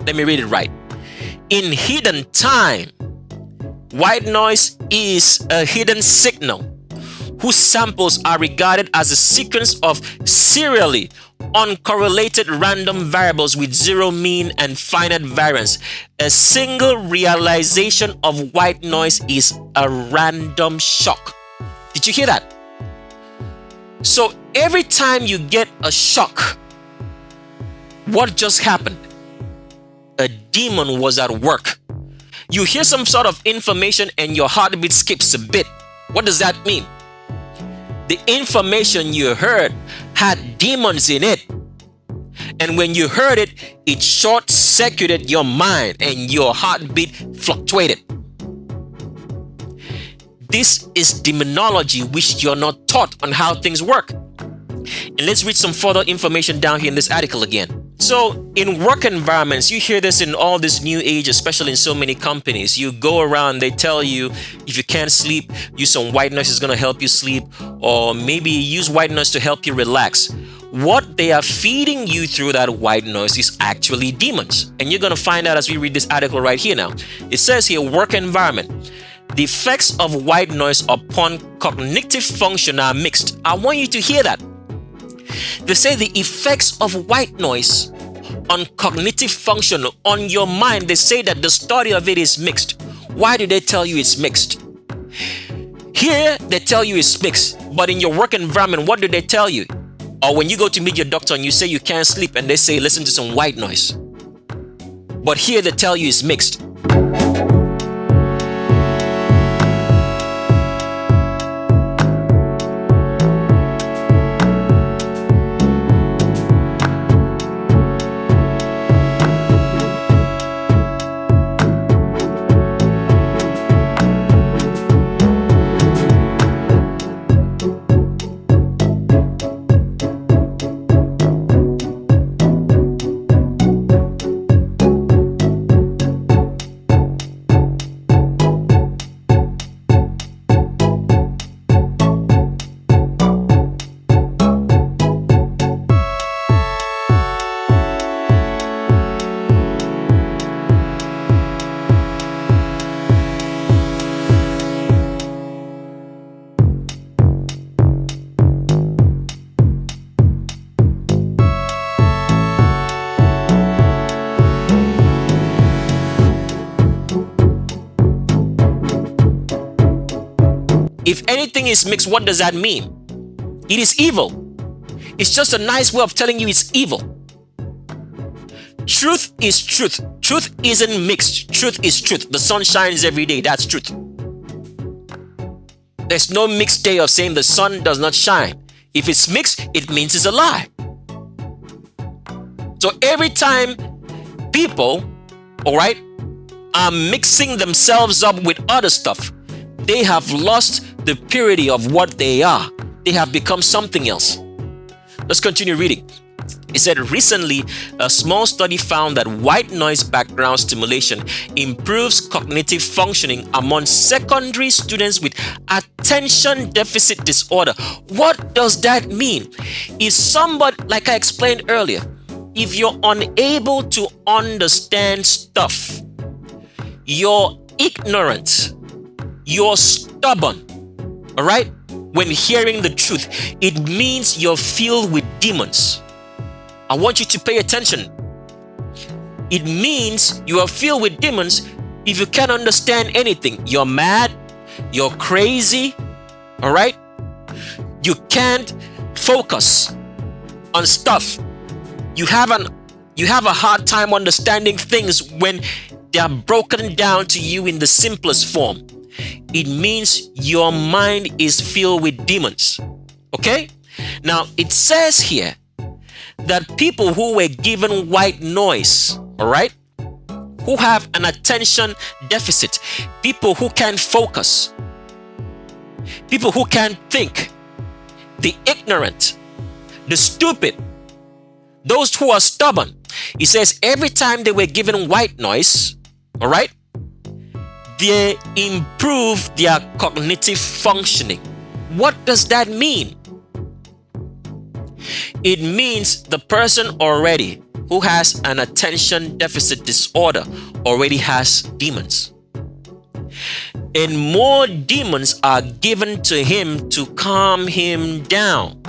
S9: Let me read it right. In hidden time, white noise is a hidden signal whose samples are regarded as a sequence of serially uncorrelated random variables with zero mean and finite variance. A single realization of white noise is a random shock. Did you hear that? So every time you get a shock, what just happened? A demon was at work. You hear some sort of information and your heartbeat skips a bit. What does that mean? The information you heard had demons in it. And when you heard it, it short-circuited your mind and your heartbeat fluctuated. This is demonology, which you're not taught on how things work. And let's read some further information down here in this article again. So in work environments, you hear this in all this new age, especially in so many companies. You go around, they tell you if you can't sleep, use some white noise, is going to help you sleep, or maybe use white noise to help you relax. What they are feeding you through that white noise is actually demons. And you're going to find out as we read this article right here now. It says here, work environment. The effects of white noise upon cognitive function are mixed. I want you to hear that. They say the effects of white noise on cognitive function, on your mind, they say that the study of it is mixed. Why do they tell you it's mixed? Here, they tell you it's mixed, but in your work environment, what do they tell you? Or when you go to meet your doctor and you say you can't sleep and they say, listen to some white noise. But here they tell you it's mixed. If anything is mixed, what does that mean? It is evil. It's just a nice way of telling you it's evil. Truth is truth. Truth isn't mixed. Truth is truth. The sun shines every day. That's truth. There's no mixed day of saying the sun does not shine. If it's mixed, it means it's a lie. So every time people, all right, are mixing themselves up with other stuff, they have lost the purity of what they are. They have become something else. Let's continue reading. It said recently, a small study found that white noise background stimulation improves cognitive functioning among secondary students with attention deficit disorder. What does that mean? If somebody, like I explained earlier, if you're unable to understand stuff, you're ignorant, you're stubborn, all right? When hearing the truth, it means you're filled with demons. I want you to pay attention. It means you are filled with demons if you can't understand anything. You're mad, you're crazy, all right? You can't focus on stuff. You have a hard time understanding things when they are broken down to you in the simplest form. It means your mind is filled with demons. Okay? Now, it says here that people who were given white noise, all right, who have an attention deficit, people who can't focus, people who can't think, the ignorant, the stupid, those who are stubborn. He says every time they were given white noise, all right, they improve their cognitive functioning. What does that mean? It means the person already who has an attention deficit disorder already has demons. And more demons are given to him to calm him down,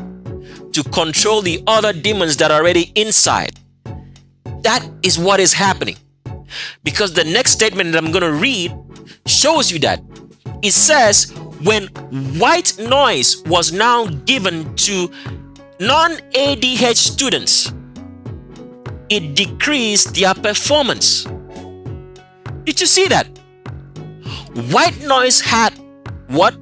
S9: to control the other demons that are already inside. That is what is happening. Because the next statement that I'm going to read shows you that. It says, when white noise was now given to non-ADH students, it decreased their performance. Did you see that? White noise had what?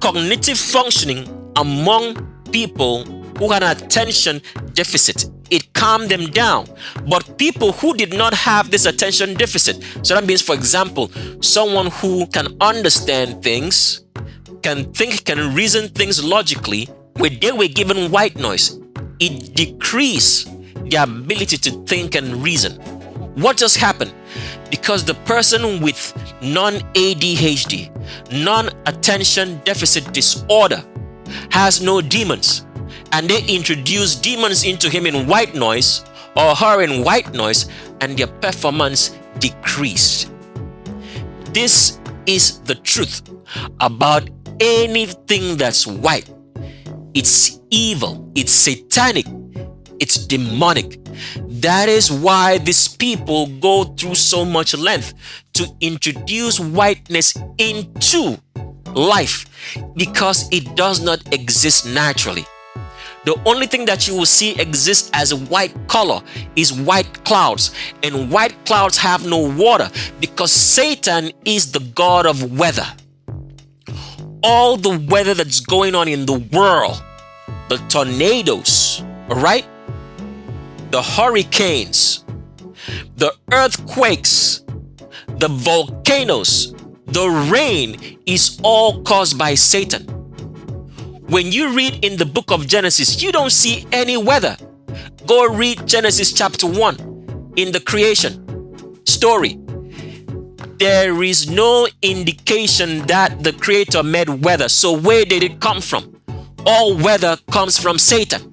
S9: Cognitive functioning among people who had an attention deficit. It calmed them down. But people who did not have this attention deficit, so that means, for example, someone who can understand things, can think, can reason things logically, when they were given white noise, it decreased their ability to think and reason. What just happened? Because the person with non-ADHD, non-attention deficit disorder, has no demons, and they introduce demons into him in white noise or her in white noise, and their performance decreased. This is the truth about anything that's white. It's evil, it's satanic, it's demonic. That is why these people go through so much length to introduce whiteness into life, because it does not exist naturally. The only thing that you will see exist as a white color is white clouds, and white clouds have no water because Satan is the god of weather. All the weather that's going on in the world, the tornadoes, all right, the hurricanes, the earthquakes, the volcanoes, the rain is all caused by Satan. When you read in the book of Genesis, you don't see any weather. Go read Genesis chapter 1 in the creation story. There is no indication that the Creator made weather. So where did it come from? All weather comes from Satan.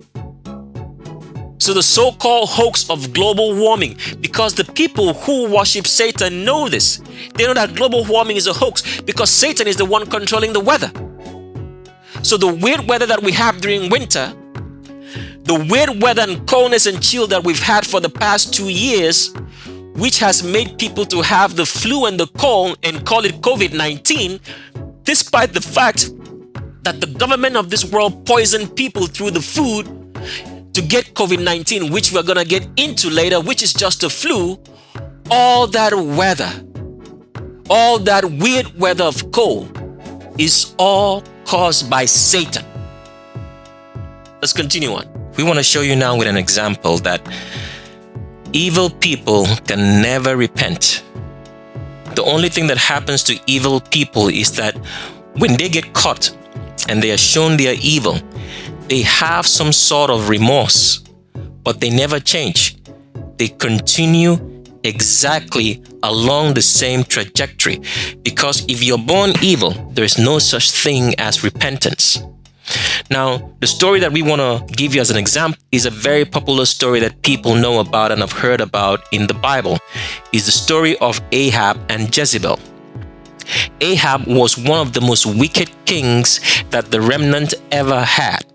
S9: So the so-called hoax of global warming, because the people who worship Satan know this. They know that global warming is a hoax because Satan is the one controlling the weather. So the weird weather that we have during winter, the weird weather and coldness and chill that we've had for the past 2 years, which has made people to have the flu and the cold and call it COVID-19, despite the fact that the government of this world poisoned people through the food to get COVID-19, which we're going to get into later, which is just a flu. All that weather, all that weird weather of cold is all caused by Satan. Let's continue on. We want to show you now with an example that evil people can never repent. The only thing that happens to evil people is that when they get caught and they are shown they are evil, they have some sort of remorse, but they never change. They continue exactly along the same trajectory, because if you're born evil, there is no such thing as repentance. Now, the story that we want to give you as an example is a very popular story that people know about and have heard about in the Bible. It's the story of Ahab and Jezebel. Ahab was one of the most wicked kings that the remnant ever had.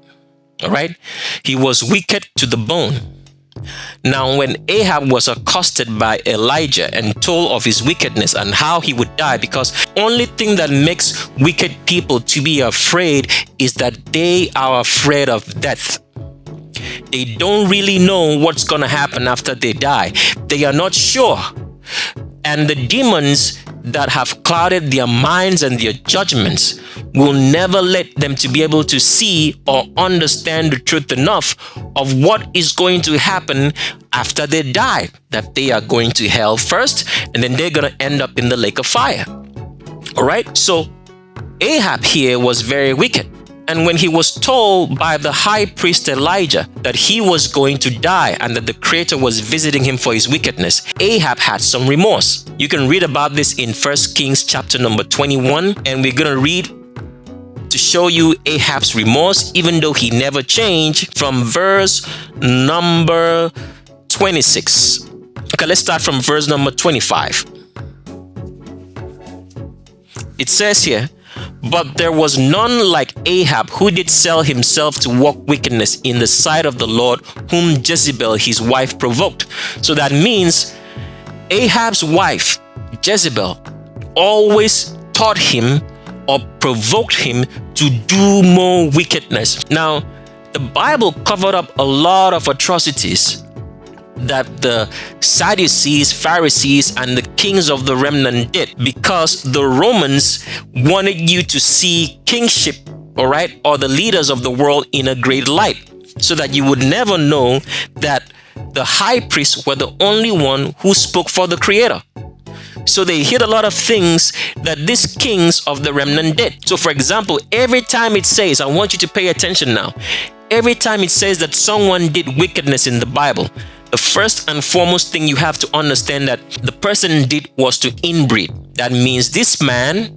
S9: All right? He was wicked to the bone. Now, when Ahab was accosted by Elijah and told of his wickedness and how he would die, because only thing that makes wicked people to be afraid is that they are afraid of death. They don't really know what's going to happen after they die. They are not sure. And the demons that have clouded their minds and their judgments will never let them to be able to see or understand the truth enough of what is going to happen after they die. That they are going to hell first, and then they're going to end up in the lake of fire. All right? So Ahab here was very wicked. And when he was told by the high priest Elijah that he was going to die and that the Creator was visiting him for his wickedness, Ahab had some remorse. You can read about this in 1 Kings chapter number 21, and we're going to read to show you Ahab's remorse, even though he never changed, from verse number 26. Okay, let's start from verse number 25. It says here, "But there was none like Ahab, who did sell himself to work wickedness in the sight of the Lord, whom Jezebel his wife provoked." So that means Ahab's wife, Jezebel, always taught him or provoked him to do more wickedness. Now, the Bible covered up a lot of atrocities that the Sadducees, Pharisees, and the kings of the remnant did, because the Romans wanted you to see kingship, all right, or the leaders of the world in a great light, so that you would never know that the high priests were the only one who spoke for the Creator. So they hid a lot of things that these kings of the remnant did. So for example, every time it says, I want you to pay attention now, every time it says that someone did wickedness in the Bible, the first and foremost thing you have to understand that the person did was to inbreed. That means this man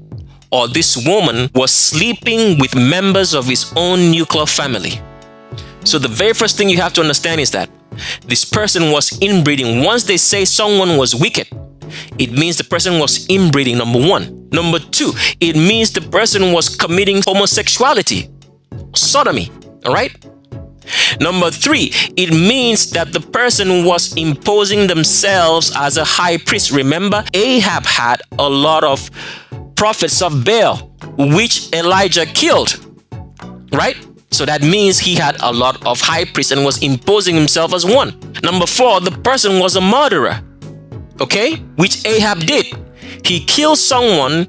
S9: or this woman was sleeping with members of his own nuclear family. So the very first thing you have to understand is that this person was inbreeding. Once they say someone was wicked, it means the person was inbreeding, number one. Number two, it means the person was committing homosexuality, sodomy, all right? Number three, it means that the person was imposing themselves as a high priest. Remember, Ahab had a lot of prophets of Baal, which Elijah killed, right? So that means he had a lot of high priests and was imposing himself as one. Number four, the person was a murderer, okay, which Ahab did. He killed someone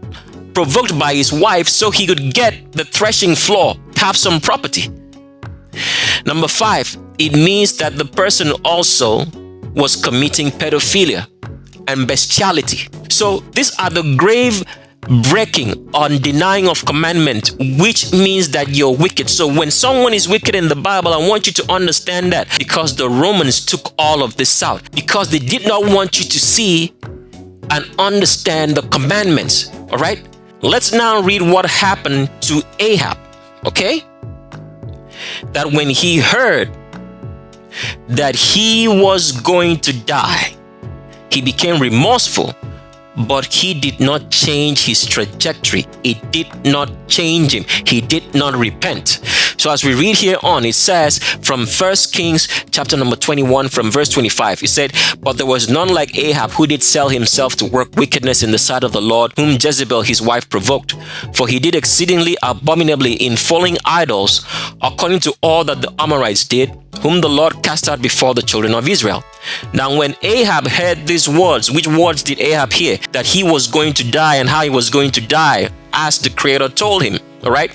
S9: provoked by his wife so he could get the threshing floor, have some property. Number five, it means that the person also was committing pedophilia and bestiality. So these are the grave breaking or denying of commandment, which means that you're wicked. So when someone is wicked in the Bible, I want you to understand that, because the Romans took all of this out, because they did not want you to see and understand the commandments. All right, let's now read what happened to Ahab. Okay, that when he heard that he was going to die, he became remorseful, but he did not change his trajectory. It did not change him. He did not repent. So as we read here on, it says from 1 Kings chapter number 21 from verse 25, it said, "But there was none like Ahab, who did sell himself to work wickedness in the sight of the Lord, whom Jezebel his wife provoked. For he did exceedingly abominably in following idols, according to all that the Amorites did, whom the Lord cast out before the children of Israel." Now when Ahab heard these words, which words did Ahab hear? That he was going to die and how he was going to die, as the Creator told him, all right?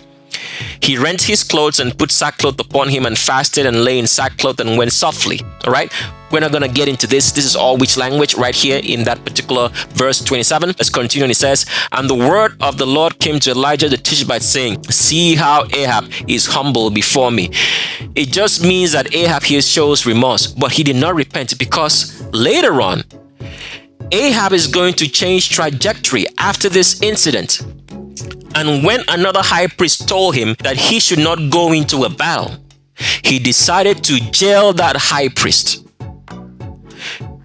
S9: He rent his clothes and put sackcloth upon him and fasted and lay in sackcloth and went softly, all right? We're not going to get into this. This is all which language right here in that particular verse 27. Let's continue. And it says, "And the word of the Lord came to Elijah the Tishbite, saying, See how Ahab is humble before me." It just means that Ahab here shows remorse, but he did not repent, because later on, Ahab is going to change trajectory after this incident. And when another high priest told him that he should not go into a battle, he decided to jail that high priest.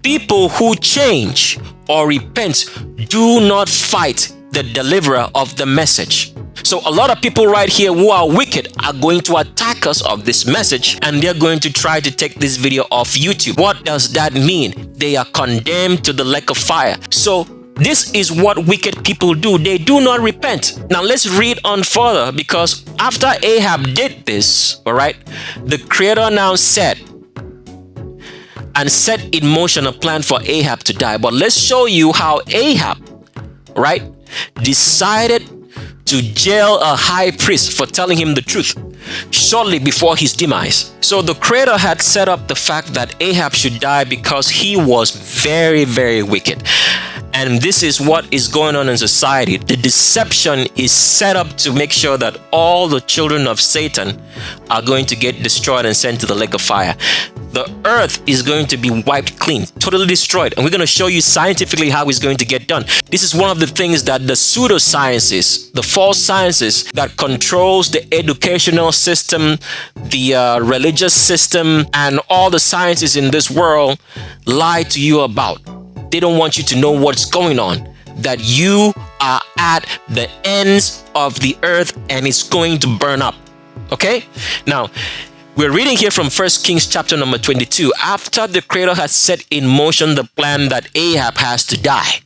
S9: People who change or repent do not fight the deliverer of the message. So a lot of people right here who are wicked are going to attack us of this message, and they're going to try to take this video off YouTube. What does that mean? They are condemned to the lake of fire. So this is what wicked people do. They do not repent. Now let's read on further, because after Ahab did this, all right, the Creator now said, and set in motion a plan for Ahab to die. But let's show you how Ahab, right, decided to jail a high priest for telling him the truth shortly before his demise. So the Creator had set up the fact that Ahab should die because he was very, very wicked. And this is what is going on in society. The deception is set up to make sure that all the children of Satan are going to get destroyed and sent to the lake of fire. The earth is going to be wiped clean, totally destroyed. And we're going to show you scientifically how it's going to get done. This is one of the things that the pseudosciences, the false sciences that controls the educational system, the religious system, and all the sciences in this world lie to you about. They don't want you to know what's going on, that you are at the ends of the earth and it's going to burn up. Okay? Now, we're reading here from 1 Kings chapter number 22. After the Creator has set in motion the plan that Ahab has to die,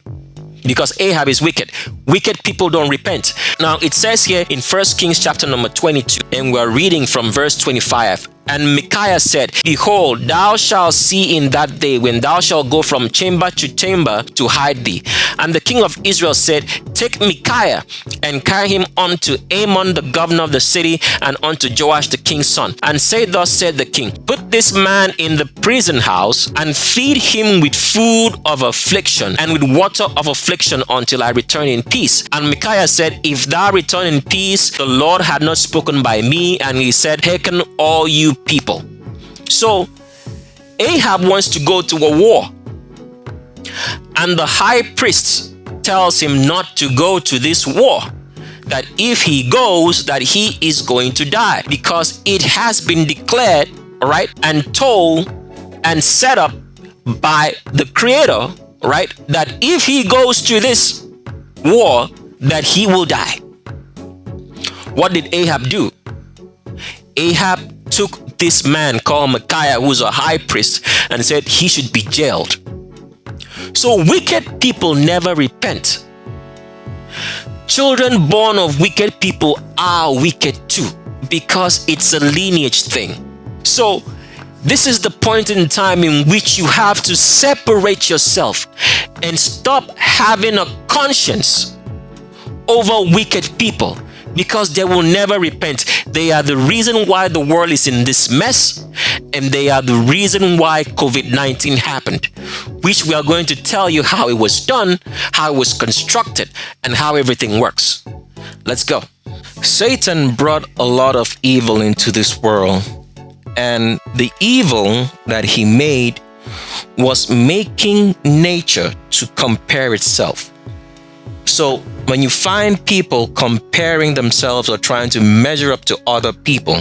S9: because Ahab is wicked. Wicked people don't repent. Now, it says here in 1 Kings chapter number 22, and we're reading from verse 25. And Micaiah said, Behold, thou shalt see in that day when thou shalt go from chamber to chamber to hide thee. And the king of Israel said, Take Micaiah and carry him unto Amon the governor of the city, and unto Joash the king's son. And say, Thus said the king, Put this man in the prison house, and feed him with food of affliction and with water of affliction until I return in peace. And Micaiah said, If thou return in peace, the Lord had not spoken by me. And he said, Hearken all you people. So Ahab wants to go to a war, and the high priest tells him not to go to this war, that if he goes, that he is going to die, because it has been declared, right, and told and set up by the Creator, right, that if he goes to this war, that he will die. What did Ahab do? Ahab took this man called Micaiah, who's a high priest, and said he should be jailed. So wicked people never repent. Children born of wicked people are wicked too, because it's a lineage thing. So this is the point in time in which you have to separate yourself and stop having a conscience over wicked people, because they will never repent. They are the reason why the world is in this mess, and they are the reason why COVID-19 happened, which we are going to tell you how it was done, how it was constructed, and how everything works. Let's go. Satan brought a lot of evil into this world, and the evil that he made was making nature to compare itself. So when you find people comparing themselves or trying to measure up to other people,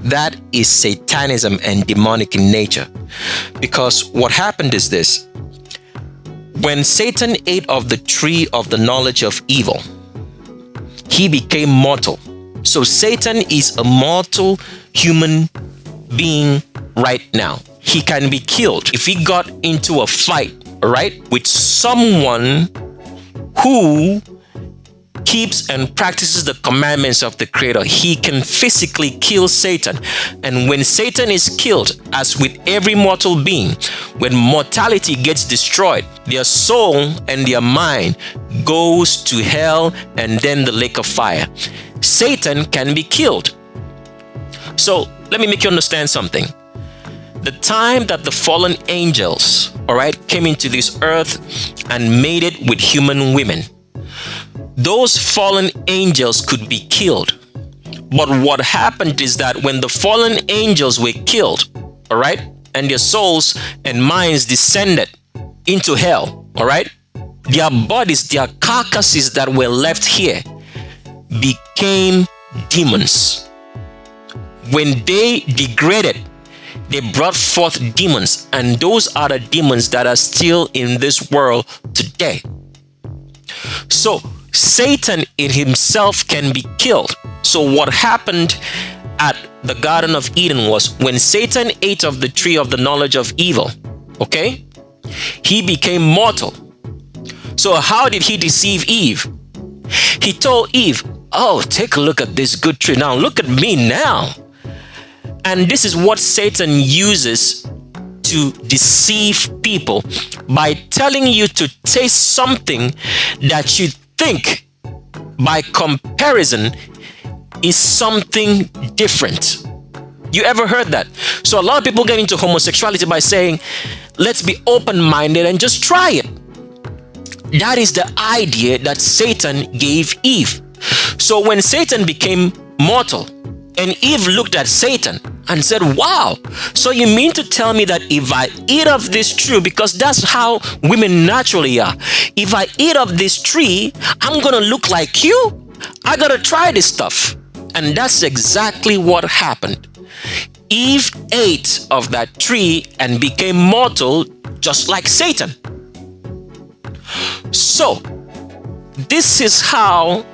S9: that is satanism and demonic in nature. Because what happened is this: when Satan ate of the tree of the knowledge of evil, he became mortal. So Satan is a mortal human being right now. He can be killed. If he got into a fight, right, with someone who keeps and practices the commandments of the Creator, he can physically kill Satan. And when Satan is killed, as with every mortal being, when mortality gets destroyed, their soul and their mind goes to hell and then the lake of fire. Satan can be killed. So let me make you understand something. The time that the fallen angels, all right, came into this earth and made it with human women, those fallen angels could be killed. But what happened is that when the fallen angels were killed, all right, and their souls and minds descended into hell, all right, their bodies, their carcasses that were left here became demons. When they degraded, they brought forth demons, and those are the demons that are still in this world today. So Satan in himself can be killed. So what happened at the Garden of Eden was, when Satan ate of the tree of the knowledge of evil, okay, he became mortal. So how did he deceive Eve? He told Eve, oh, take a look at this good tree. Now look at me now. And this is what Satan uses to deceive people by telling you to taste something that you think, by comparison, is something different. You ever heard that? So a lot of people get into homosexuality by saying, let's be open-minded and just try it. That is the idea that Satan gave Eve. So when Satan became mortal, and Eve looked at Satan and said, wow, so you mean to tell me that if I eat of this tree, because that's how women naturally are, if I eat of this tree, I'm gonna look like you? I gotta try this stuff. And that's exactly what happened. Eve ate of that tree and became mortal, just like Satan. So, this is how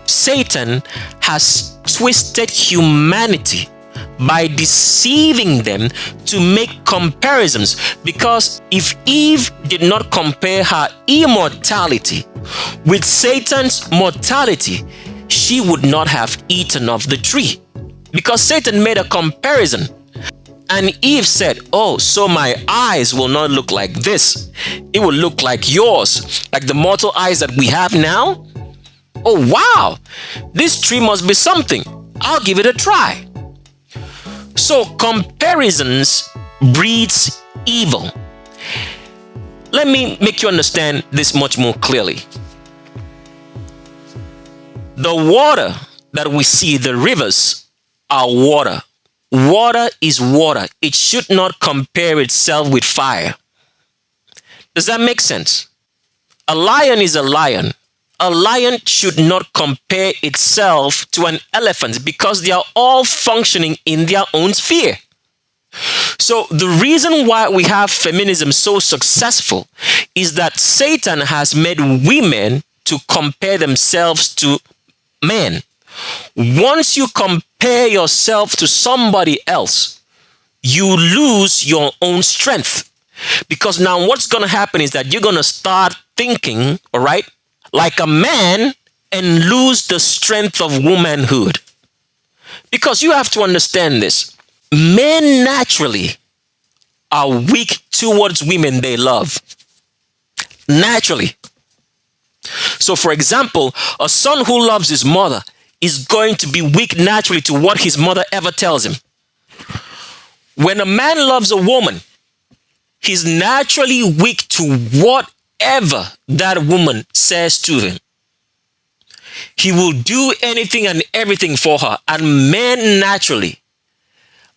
S9: Satan has twisted humanity by deceiving them to make comparisons. Because if Eve did not compare her immortality with Satan's mortality, she would not have eaten of the tree. Because Satan made a comparison. And Eve said, oh, so my eyes will not look like this. It will look like yours, like the mortal eyes that we have now. Oh, wow, this tree must be something. I'll give it a try. So comparisons breeds evil. Let me make you understand this much more clearly. The water that we see, the rivers, are water. Water is water. It should not compare itself with fire. Does that make sense? A lion is a lion. A lion should not compare itself to an elephant because they are all functioning in their own sphere. So the reason why we have feminism so successful is that Satan has made women to compare themselves to men. Once you compare yourself to somebody else, you lose your own strength. Because now what's going to happen is that you're going to start thinking, all right, like a man and lose the strength of womanhood. Because you have to understand this. Men naturally are weak towards women they love. Naturally. So for example, a son who loves his mother is going to be weak naturally to what his mother ever tells him. When a man loves a woman, he's naturally weak to whatever that woman says to him. He will do anything and everything for her. And men naturally,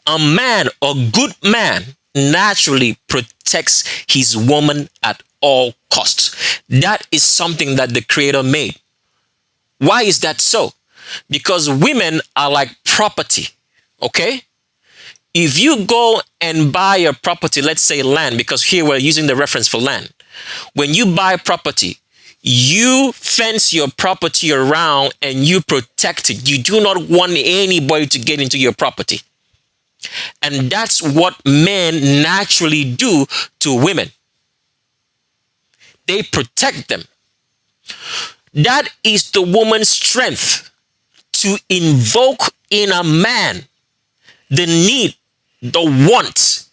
S9: a man, a good man, naturally protects his woman at all costs. That is something that the Creator made. Why is that so? Because women are like property, okay? If you go and buy a property, let's say land, because here we're using the reference for land. When you buy property, you fence your property around and you protect it. You do not want anybody to get into your property. And that's what men naturally do to women. They protect them. That is the woman's strength, to invoke in a man the need, the want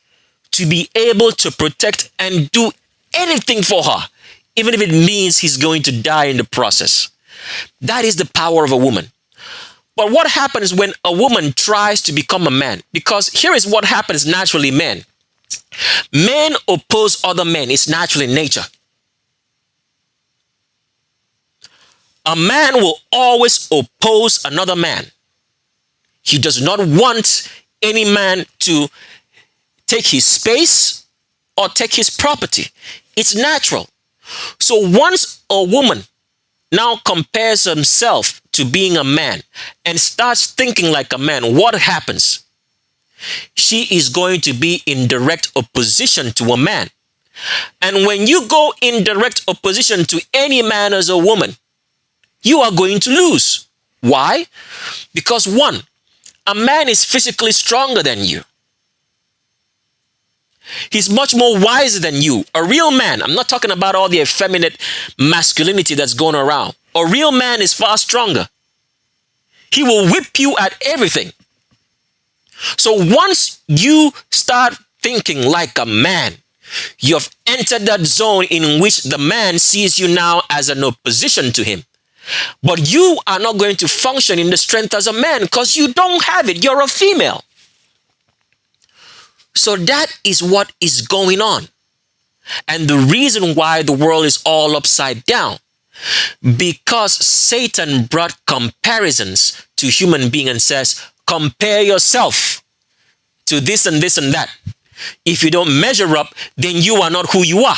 S9: to be able to protect and do anything for her, even if it means he's going to die in the process. That is the power of a woman. But what happens when a woman tries to become a man? Because here is what happens naturally, men. Men oppose other men. It's natural in nature. A man will always oppose another man. He does not want any man to take his space or take his property. It's natural. So once a woman now compares himself to being a man and starts thinking like a man, what happens? She is going to be in direct opposition to a man. And when you go in direct opposition to any man as a woman, you are going to lose. Why? Because one, a man is physically stronger than you. He's much more wiser than you. A real man, I'm not talking about all the effeminate masculinity that's going around. A real man is far stronger. He will whip you at everything. So once you start thinking like a man. You have entered that zone in which the man sees you now as an opposition to him. But you are not going to function in the strength as a man because you don't have it. You're a female. So that is what is going on. And the reason why the world is all upside down, because Satan brought comparisons to human beings and says, compare yourself to this and this and that. If you don't measure up, then you are not who you are.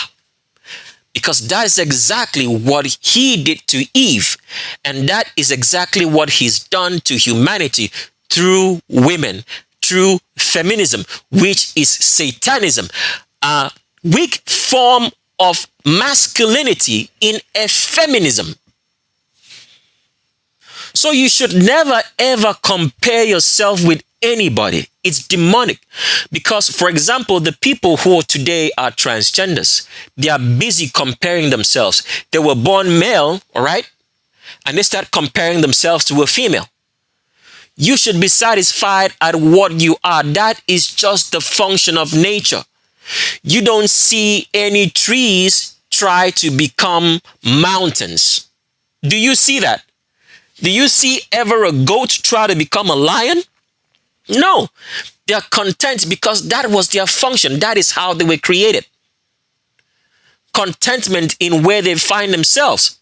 S9: Because that is exactly what he did to Eve. And that is exactly what he's done to humanity through women, through feminism, which is Satanism. A weak form of masculinity in a feminism. So you should never ever compare yourself with anybody. It's demonic. Because, for example, the people who today are transgenders, they are busy comparing themselves. They were born male, all right? And they start comparing themselves to a female. You should be satisfied at what you are. That is just the function of nature. You don't see any trees try to become mountains. Do you see that? Do you see ever a goat try to become a lion? No. They are content because that was their function. That is how they were created. Contentment in where they find themselves.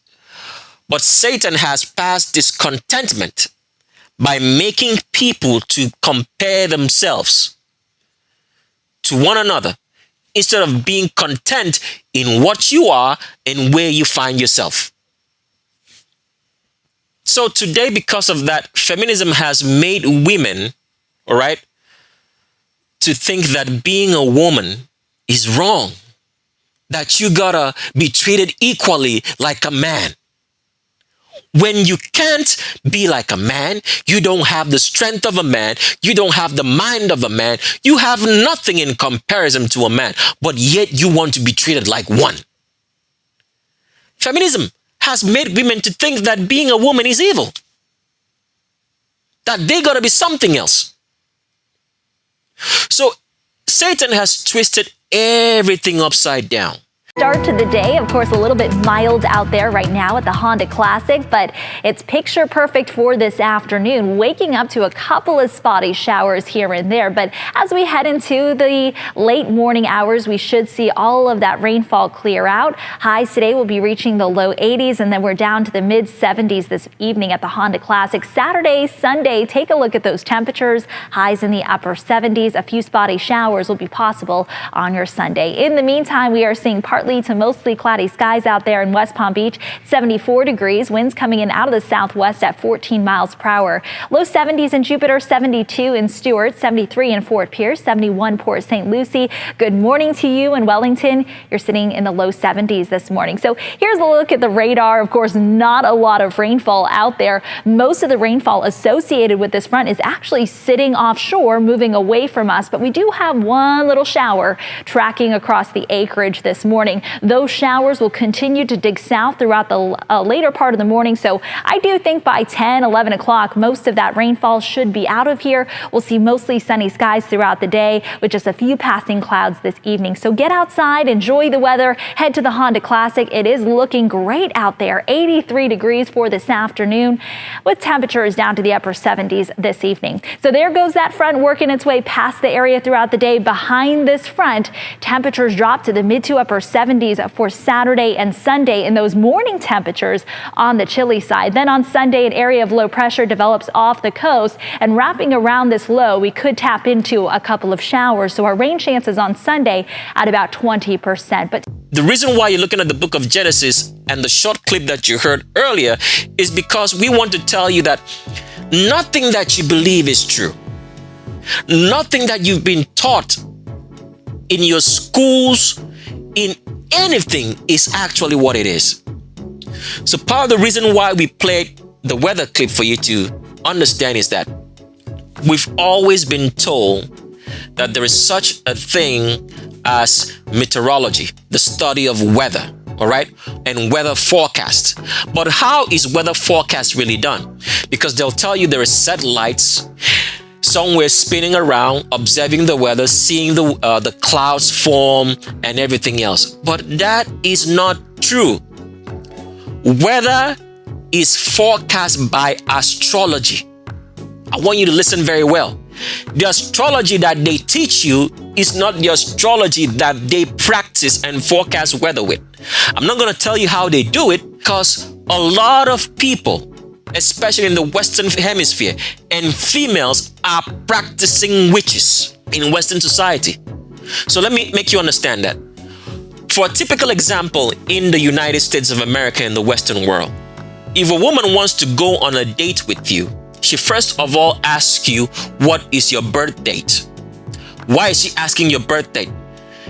S9: But Satan has passed this contentment by making people to compare themselves to one another instead of being content in what you are and where you find yourself. So today, because of that, feminism has made women, all right, to think that being a woman is wrong, that you gotta be treated equally like a man. When you can't be like a man, you don't have the strength of a man, you don't have the mind of a man, you have nothing in comparison to a man, but yet you want to be treated like one. Feminism has made women to think that being a woman is evil, that they gotta be something else. So Satan has twisted everything upside down.
S7: Start to the day, of course, a little bit mild out there right now at the Honda Classic, but it's picture perfect for this afternoon, waking up to a couple of spotty showers here and there. But as we head into the late morning hours, we should see all of that rainfall clear out. Highs today will be reaching the low 80s, and then we're down to the mid 70s this evening at the Honda Classic. Saturday, Sunday, take a look at those temperatures. Highs in the upper 70s. A few spotty showers will be possible on your Sunday. In the meantime, we are seeing partly to mostly cloudy skies out there in West Palm Beach. 74 degrees, winds coming in out of the southwest at 14 miles per hour. Low 70s in Jupiter, 72 in Stewart, 73 in Fort Pierce, 71 Port St. Lucie. Good morning to you in Wellington. You're sitting in the low 70s this morning. So here's a look at the radar. Of course, not a lot of rainfall out there. Most of the rainfall associated with this front is actually sitting offshore, moving away from us. But we do have one little shower tracking across the acreage this morning. Those showers will continue to dig south throughout the later part of the morning. So I do think by 10, 11 o'clock, most of that rainfall should be out of here. We'll see mostly sunny skies throughout the day with just a few passing clouds this evening. So get outside, enjoy the weather, head to the Honda Classic. It is looking great out there. 83 degrees for this afternoon with temperatures down to the upper 70s this evening. So there goes that front working its way past the area throughout the day. Behind this front, temperatures drop to the mid to upper 70s for Saturday and Sunday in those morning temperatures on the chilly side. Then on Sunday, an area of low pressure develops off the coast, and wrapping around this low, we could tap into a couple of showers. So our rain chances on Sunday at about 20%. But
S9: the reason why you're looking at the book of Genesis and the short clip that you heard earlier is because we want to tell you that nothing that you believe is true. Nothing that you've been taught in your schools, in anything, is actually what it is. So part of the reason why we played the weather clip for you to understand is that we've always been told that there is such a thing as meteorology, the study of weather, all right, and weather forecast. But how is weather forecast really done? Because they'll tell you there are satellites somewhere spinning around, observing the weather, seeing the clouds form and everything else. But that is not true. Weather is forecast by astrology. I want you to listen very well. The astrology that they teach you is not the astrology that they practice and forecast weather with. I'm not going to tell you how they do it, because a lot of people, especially in the Western Hemisphere, and females are practicing witches in Western society. So let me make you understand that. For a typical example, in the United States of America, in the Western world, if a woman wants to go on a date with you, she first of all asks you, what is your birth date? Why is she asking your birth date?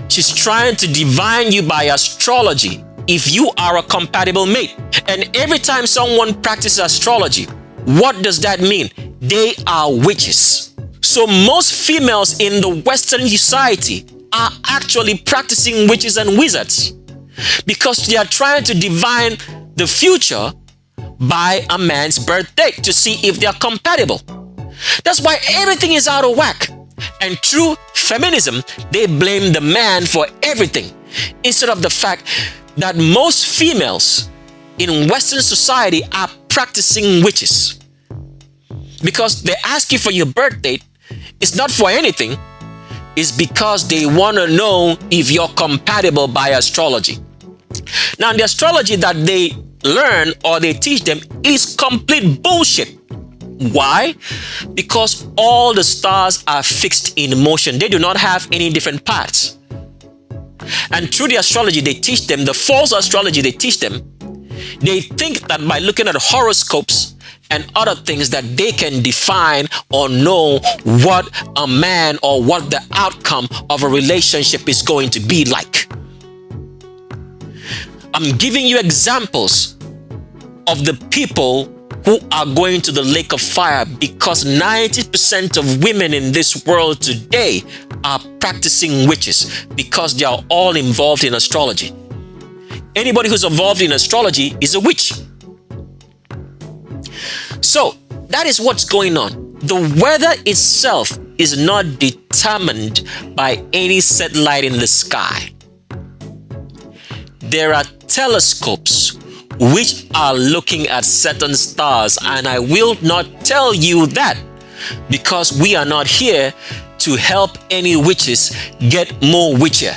S9: She's trying to divine you by astrology if you are a compatible mate. And every time someone practices astrology, what does that mean? They are witches. So most females in the Western society are actually practicing witches and wizards, because they are trying to divine the future by a man's birth date to see if they are compatible. That's why everything is out of whack. And through feminism, they blame the man for everything, instead of the fact that most females in Western society are practicing witches. Because they ask you for your birth date, it's not for anything. It's because they want to know if you're compatible by astrology. Now, the astrology that they learn or they teach them is complete bullshit. Why? Because all the stars are fixed in motion. They do not have any different paths. And through the astrology they teach them, the false astrology they teach them, they think that by looking at horoscopes and other things that they can define or know what a man or what the outcome of a relationship is going to be like. I'm giving you examples of the people who are going to the lake of fire, because 90% of women in this world today are practicing witches, because they are all involved in astrology. Anybody who's involved in astrology is a witch. So that is what's going on. The weather itself is not determined by any satellite in the sky. There are telescopes which are looking at certain stars, and I will not tell you that, because we are not here to help any witches get more witchier.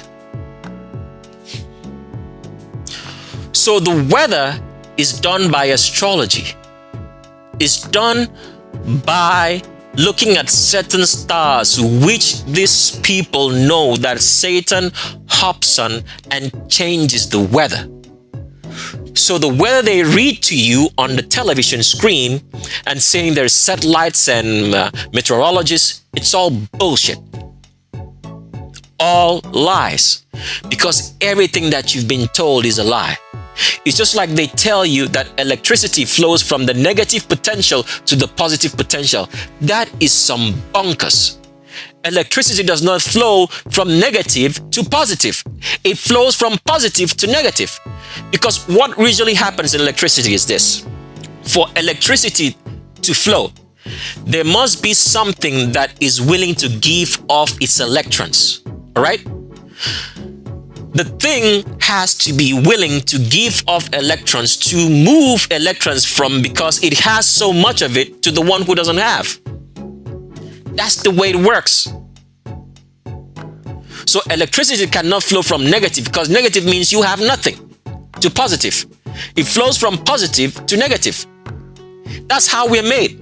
S9: So the weather is done by astrology. It's done by looking at certain stars, which these people know that Satan hops on and changes the weather. So the weather they read to you on the television screen and saying there's satellites and meteorologists, it's all bullshit. All lies. Because everything that you've been told is a lie. It's just like they tell you that electricity flows from the negative potential to the positive potential. That is some bonkers. Electricity does not flow from negative to positive. It flows from positive to negative. Because what usually happens in electricity is this. For electricity to flow, there must be something that is willing to give off its electrons. All right? The thing has to be willing to give off electrons, to move electrons from, because it has so much of it, to the one who doesn't have. That's the way it works. So electricity cannot flow from negative, because negative means you have nothing, to positive. It flows from positive to negative. That's how we're made.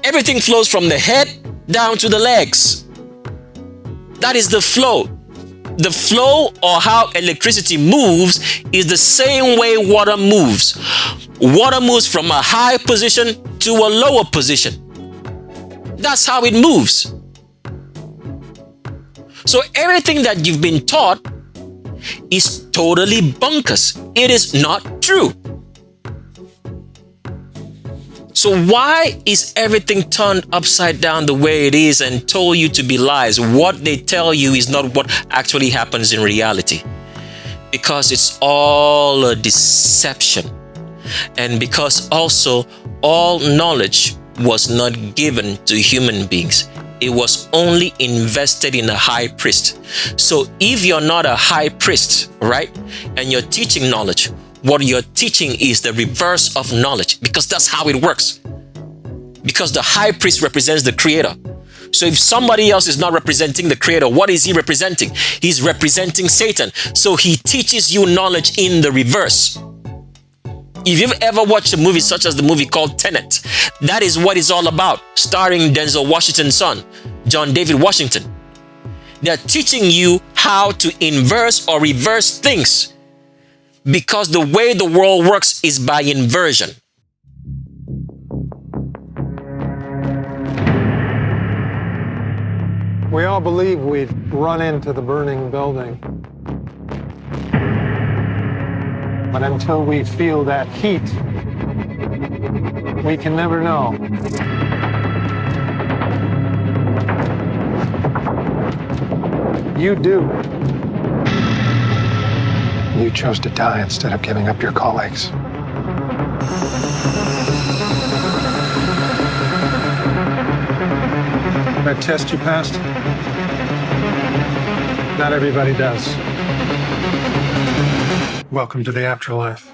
S9: Everything flows from the head down to the legs. That is the flow. The flow, or how electricity moves, is the same way water moves. Water moves from a high position to a lower position. That's how it moves. So everything that you've been taught is totally bonkers. It is not true. So why is everything turned upside down the way it is and told you to be lies? What they tell you is not what actually happens in reality. Because it's all a deception. And because also all knowledge was not given to human beings. It was only invested in a high priest. So if you're not a high priest, right, and you're teaching knowledge, what you're teaching is the reverse of knowledge, because that's how it works. Because the high priest represents the creator. So if somebody else is not representing the creator, what is he representing? He's representing Satan. So he teaches you knowledge in the reverse. If you've ever watched a movie such as the movie called Tenet, that is what it's all about, starring Denzel Washington's son, John David Washington. They're teaching you how to inverse or reverse things, because the way the world works is by inversion.
S10: We all believe we'd run into the burning building. But until we feel that heat, we can never know. You do. You chose to die instead of giving up your colleagues. That test you passed? Not everybody does. Welcome to the afterlife.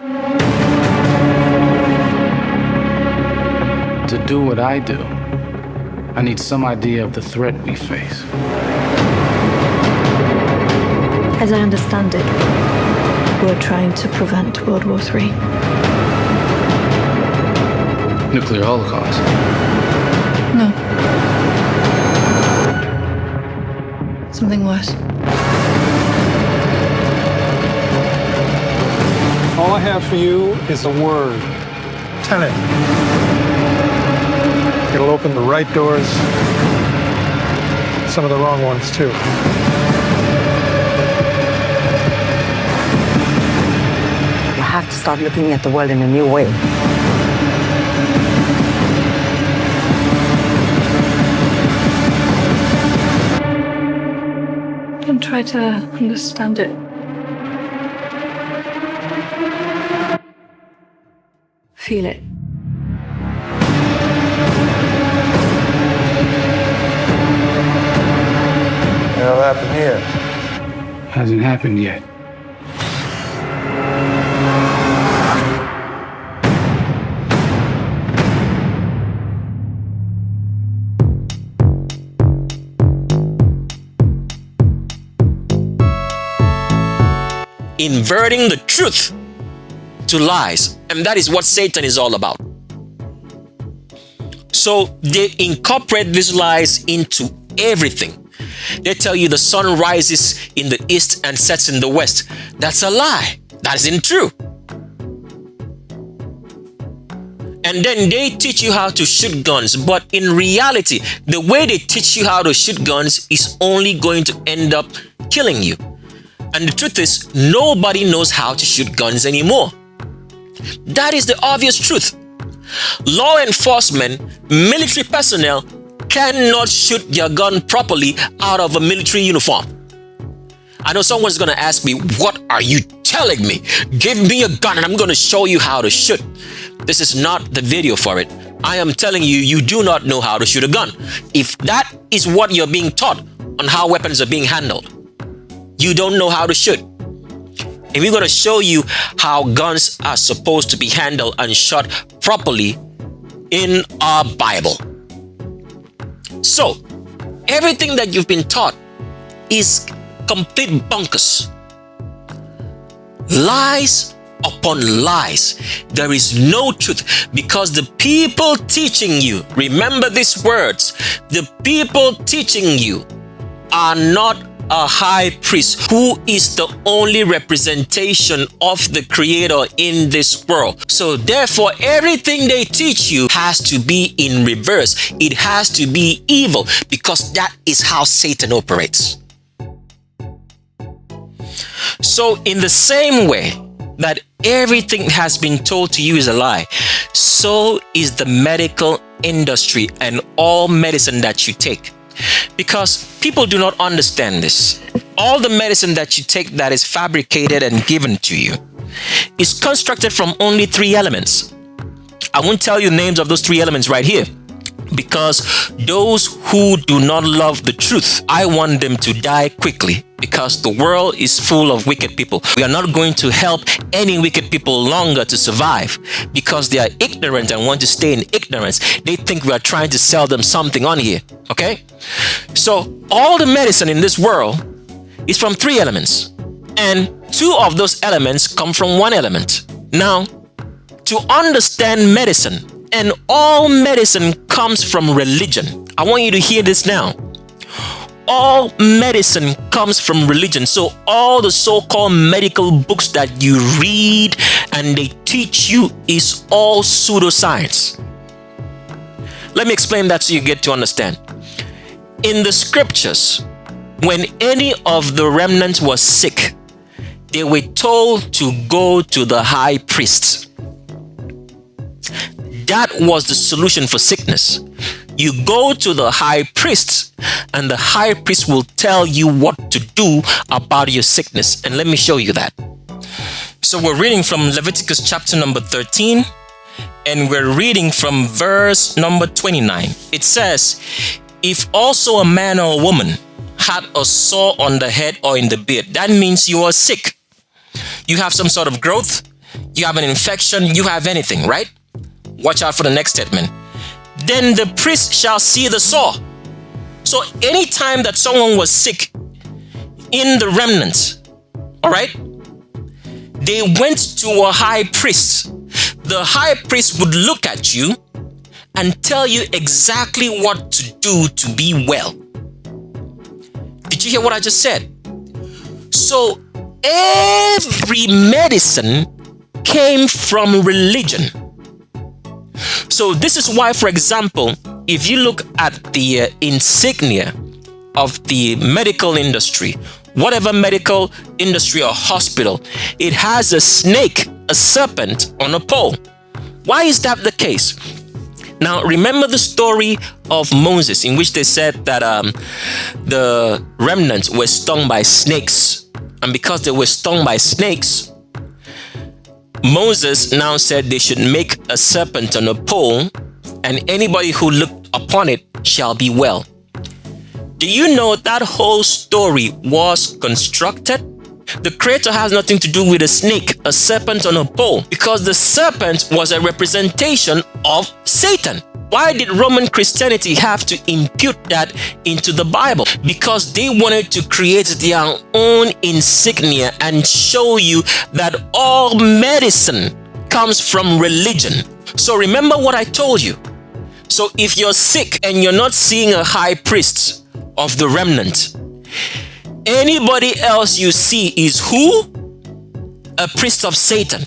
S11: To do what I do, I need some idea of the threat we face.
S12: As I understand it, we're trying to prevent World War III.
S11: Nuclear holocaust.
S12: No. Something worse.
S10: All I have for you is a word. Tenet. It'll open the right doors, some of the wrong ones too.
S13: You have to start looking at the world in a new way.
S12: And try to understand it. Feel it.
S11: What'll happen here? Hasn't happened yet.
S9: Inverting the truth to lies. And that is what Satan is all about. So they incorporate these lies into everything. They tell you the sun rises in the east and sets in the west. That's a lie. That isn't true. And then they teach you how to shoot guns. But in reality, the way they teach you how to shoot guns is only going to end up killing you. And the truth is, nobody knows how to shoot guns anymore. That is the obvious truth. Law enforcement, military personnel cannot shoot their gun properly out of a military uniform. I know someone's going to ask me, what are you telling me? Give me a gun and I'm going to show you how to shoot. This is not the video for it. I am telling you, you do not know how to shoot a gun. If that is what you're being taught on how weapons are being handled, you don't know how to shoot. And we're going to show you how guns are supposed to be handled and shot properly in our Bible. So, everything that you've been taught is complete bonkers. Lies upon lies. There is no truth, because the people teaching you, remember these words, the people teaching you are not a high priest who is the only representation of the creator in this world. So therefore, everything they teach you has to be in reverse. It has to be evil, because that is how Satan operates. So in the same way that everything has been told to you is a lie, so is the medical industry and all medicine that you take. Because people do not understand this. All the medicine that you take that is fabricated and given to you is constructed from only 3 elements. I won't tell you names of those 3 elements right here. because those who do not love the truth, I want them to die quickly, because the world is full of wicked people. We are not going to help any wicked people longer to survive because they are ignorant and want to stay in ignorance. They think we are trying to sell them something on here, okay? So all the medicine in this world is from 3 elements, and 2 of those elements come from 1 element. Now, to understand medicine, and all medicine comes from religion. I want you to hear this now. All medicine comes from religion. So all the so-called medical books that you read and they teach you is all pseudoscience. Let me explain that so you get to understand. In the scriptures, when any of the remnants was sick, they were told to go to the high priest. That was the solution for sickness. You go to the high priest, and the high priest will tell you what to do about your sickness. And let me show you that. So we're reading from Leviticus chapter number 13, and we're reading from verse number 29. It says, if also a man or a woman had a sore on the head or in the beard, that means you are sick. You have some sort of growth, you have an infection, you have anything, right? Watch out for the next statement. Then the priest shall see the sore. So anytime that someone was sick in the remnants, all right, they went to a high priest. The high priest would look at you and tell you exactly what to do to be well. Did you hear what I just said? So every medicine came from religion. So this is why, for example, if you look at the insignia of the medical industry, whatever medical industry or hospital, it has a snake, a serpent on a pole. Why is that the case? Now, remember the story of Moses, in which they said that the remnants were stung by snakes. And because they were stung by snakes, Moses now said they should make a serpent on a pole, and anybody who looked upon it shall be well. Do you know that whole story was constructed? The creator has nothing to do with a snake, a serpent on a pole, because the serpent was a representation of Satan. Why did Roman Christianity have to impute that into the Bible? Because they wanted to create their own insignia and show you that all medicine comes from religion. So remember what I told you. So if you're sick and you're not seeing a high priest of the remnant, anybody else you see is who? A priest of Satan.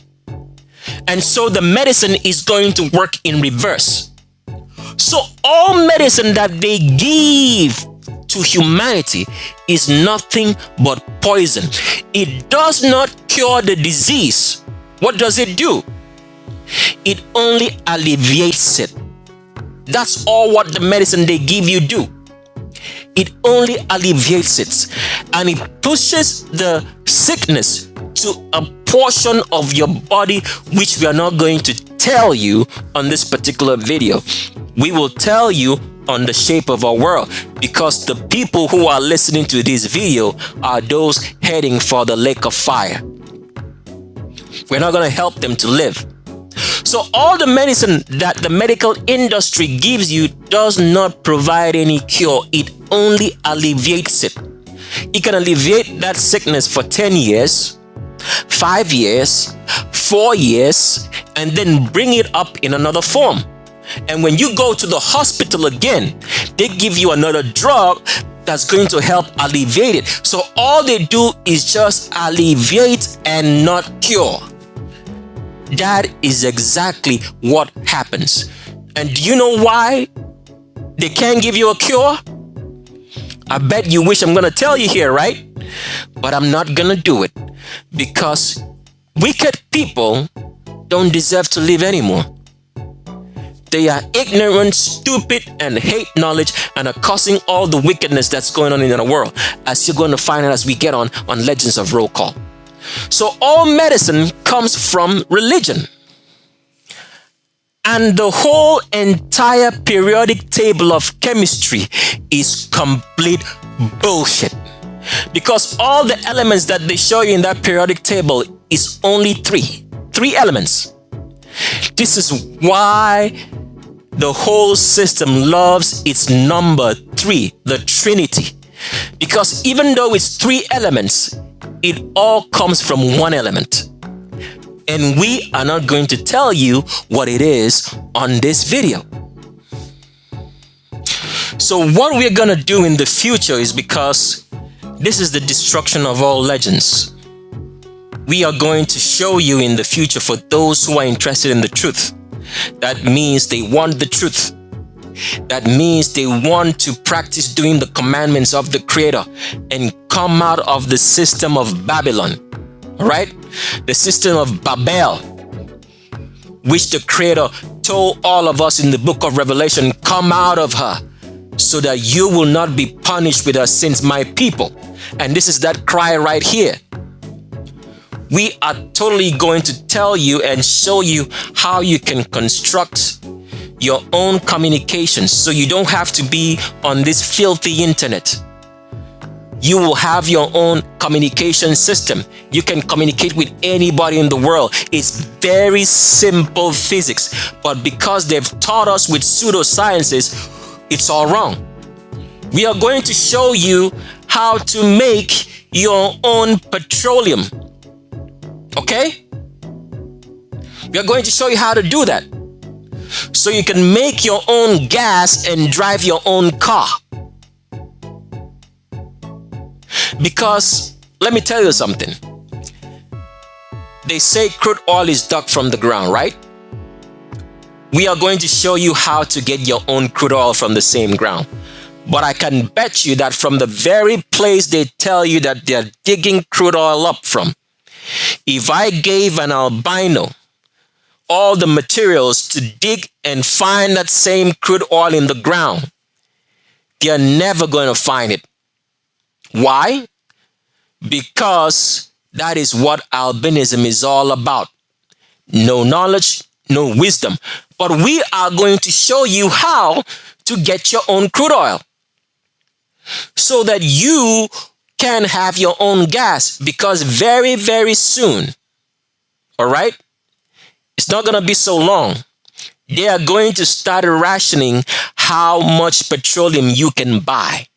S9: And so the medicine is going to work in reverse. So all medicine that they give to humanity is nothing but poison. It does not cure the disease. What does it do? It only alleviates it. That's all what the medicine they give you do. It only alleviates it, and it pushes the sickness to a portion of your body which we are not going to tell you on this particular video. We will tell you on the shape of our world, because the people who are listening to this video are those heading for the lake of fire. We're not going to help them to live. So all the medicine that the medical industry gives you does not provide any cure. It only alleviates it. It can alleviate that sickness for 10 years, 5 years, 4 years, and then bring it up in another form. And when you go to the hospital again, they give you another drug that's going to help alleviate it. So all they do is just alleviate and not cure. That is exactly what happens. And do you know why they can't give you a cure? I bet you wish I'm going to tell you here, right? But I'm not going to do it, because wicked people don't deserve to live anymore. They are ignorant, stupid, and hate knowledge, and are causing all the wickedness that's going on in the world, as you're going to find out as we get on Legends of Roll Call. So all medicine comes from religion. And the whole entire periodic table of chemistry is complete bullshit. Because all the elements that they show you in that periodic table is only three elements. This is why the whole system loves its number 3, the Trinity. Because even though it's 3 elements, it all comes from one element. And we are not going to tell you what it is on this video. So what we're going to do in the future is, because this is the destruction of all legends, we are going to show you in the future, for those who are interested in the truth. That means they want the truth. That means they want to practice doing the commandments of the Creator and come out of the system of Babylon. Right? The system of Babel, which the Creator told all of us in the book of Revelation, come out of her so that you will not be punished with her sins, my people. And this is that cry right here. We are totally going to tell you and show you how you can construct your own communications, so you don't have to be on this filthy internet. You will have your own communication system. You can communicate with anybody in the world. It's very simple physics, but because they've taught us with pseudosciences, it's all wrong. We are going to show you how to make your own petroleum. Okay? We are going to show you how to do that, so you can make your own gas and drive your own car. Because let me tell you something. They say crude oil is dug from the ground, right? We are going to show you how to get your own crude oil from the same ground. But I can bet you that from the very place they tell you that they're digging crude oil up from, if I gave an albino all the materials to dig and find that same crude oil in the ground, they're never going to find it. Why? Because that is what albinism is all about. No knowledge, no wisdom. But we are going to show you how to get your own crude oil, so that you can have your own gas. Because very, very soon, all right, it's not going to be so long, they are going to start rationing how much petroleum you can buy.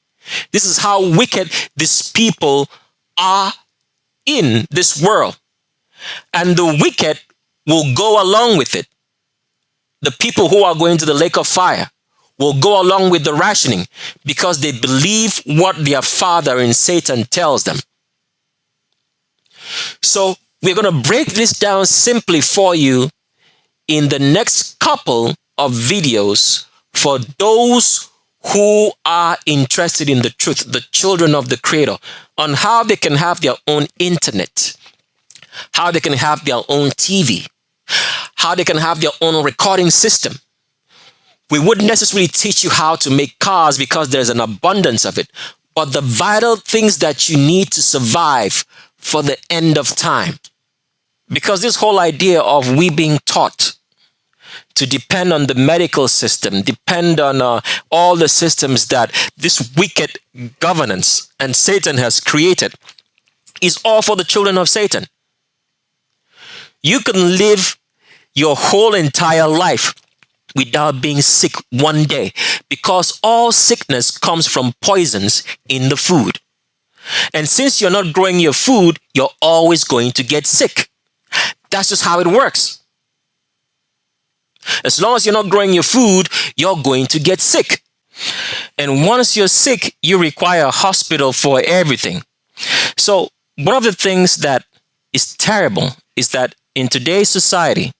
S9: This is how wicked these people are in this world. And the wicked will go along with it. The people who are going to the lake of fire will go along with the rationing, because they believe what their father in Satan tells them. So we're going to break this down simply for you in the next couple of videos, for those who are interested in the truth, the children of the Creator, on how they can have their own internet, how they can have their own TV, how they can have their own recording system. We wouldn't necessarily teach you how to make cars, because there's an abundance of it, but the vital things that you need to survive for the end of time. Because this whole idea of we being taught to depend on the medical system, depend on all the systems that this wicked governance and Satan has created, is all for the children of Satan. You can live your whole entire life without being sick one day, because all sickness comes from poisons in the food. And since you're not growing your food, you're always going to get sick. That's just how it works. As long as you're not growing your food, you're going to get sick. And once you're sick, you require a hospital for everything. So one of the things that is terrible is that in today's society,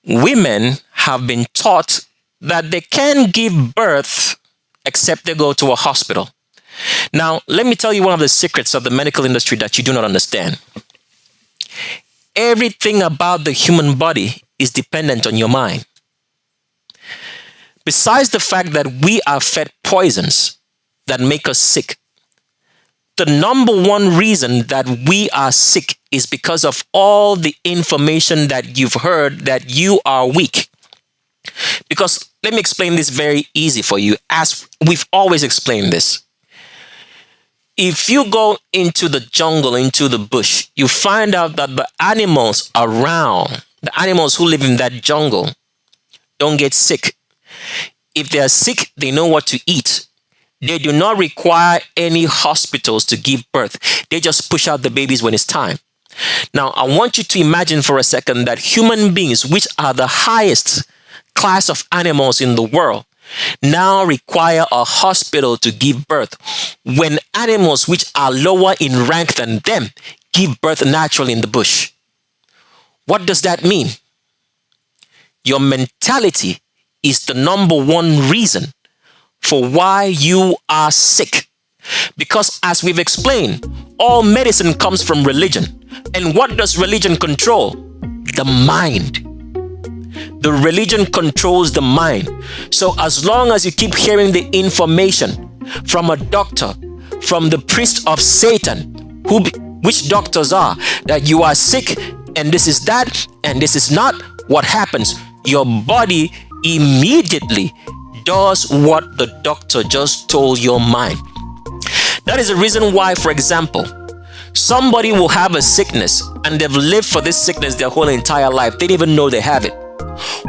S9: women have been taught that they can't give birth except they go to a hospital. Now, let me tell you one of the secrets of the medical industry that you do not understand. Everything about the human body is dependent on your mind. Besides the fact that we are fed poisons that make us sick, the number one reason that we are sick is because of all the information that you've heard that you are weak. Because let me explain this very easy for you, as we've always explained this. If you go into the jungle, into the bush, you find out that the animals around, the animals who live in that jungle, don't get sick. If they are sick, they know what to eat. They do not require any hospitals to give birth. They just push out the babies when it's time. Now, I want you to imagine for a second that human beings, which are the highest class of animals in the world, now require a hospital to give birth, when animals which are lower in rank than them give birth naturally in the bush. What does that mean? Your mentality is the number one reason for why you are sick. Because as we've explained, all medicine comes from religion. And what does religion control? The mind. The religion controls the mind. So as long as you keep hearing the information from a doctor, from the priest of Satan, which doctors are, that you are sick and this is that and this is not, what happens? Your body immediately does what the doctor just told your mind. That is the reason why, for example, somebody will have a sickness and they've lived for this sickness their whole entire life. They didn't even know they have it.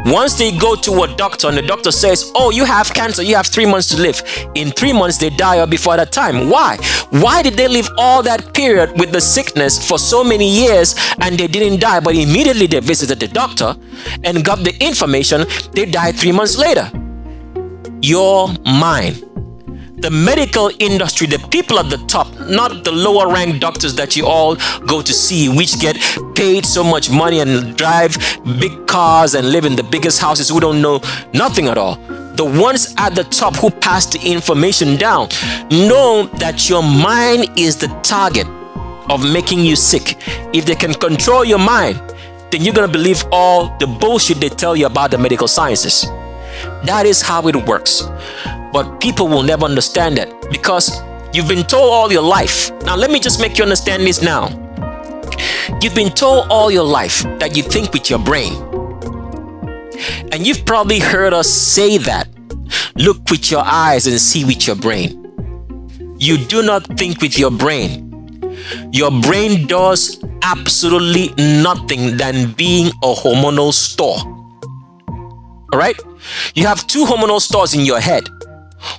S9: Once they go to a doctor and the doctor says, oh, you have cancer, you have 3 months to live. In 3 months, they die or before that time. Why? Why did they live all that period with the sickness for so many years and they didn't die, but immediately they visited the doctor and got the information, they died 3 months later? Your mind. The medical industry, the people at the top, not the lower ranked doctors that you all go to see, which get paid so much money and drive big cars and live in the biggest houses, who don't know nothing at all. The ones at the top who pass the information down know that your mind is the target of making you sick. If they can control your mind, then you're going to believe all the bullshit they tell you about the medical sciences. That is how it works. But people will never understand that because you've been told all your life. Now, let me just make you understand this now. You've been told all your life that you think with your brain. And you've probably heard us say that. Look with your eyes and see with your brain. You do not think with your brain. Your brain does absolutely nothing than being a hormonal store. All right? You have two hormonal stores in your head.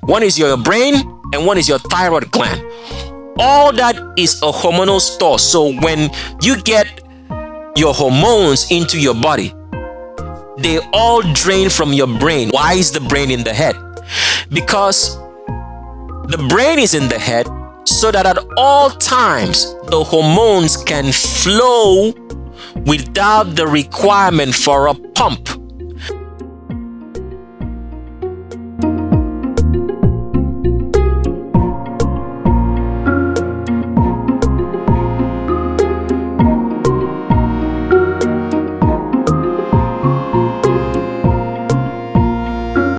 S9: One is your brain and one is your thyroid gland. All that is a hormonal store. So when you get your hormones into your body, they all drain from your brain. Why is the brain in the head? Because the brain is in the head so that at all times the hormones can flow without the requirement for a pump.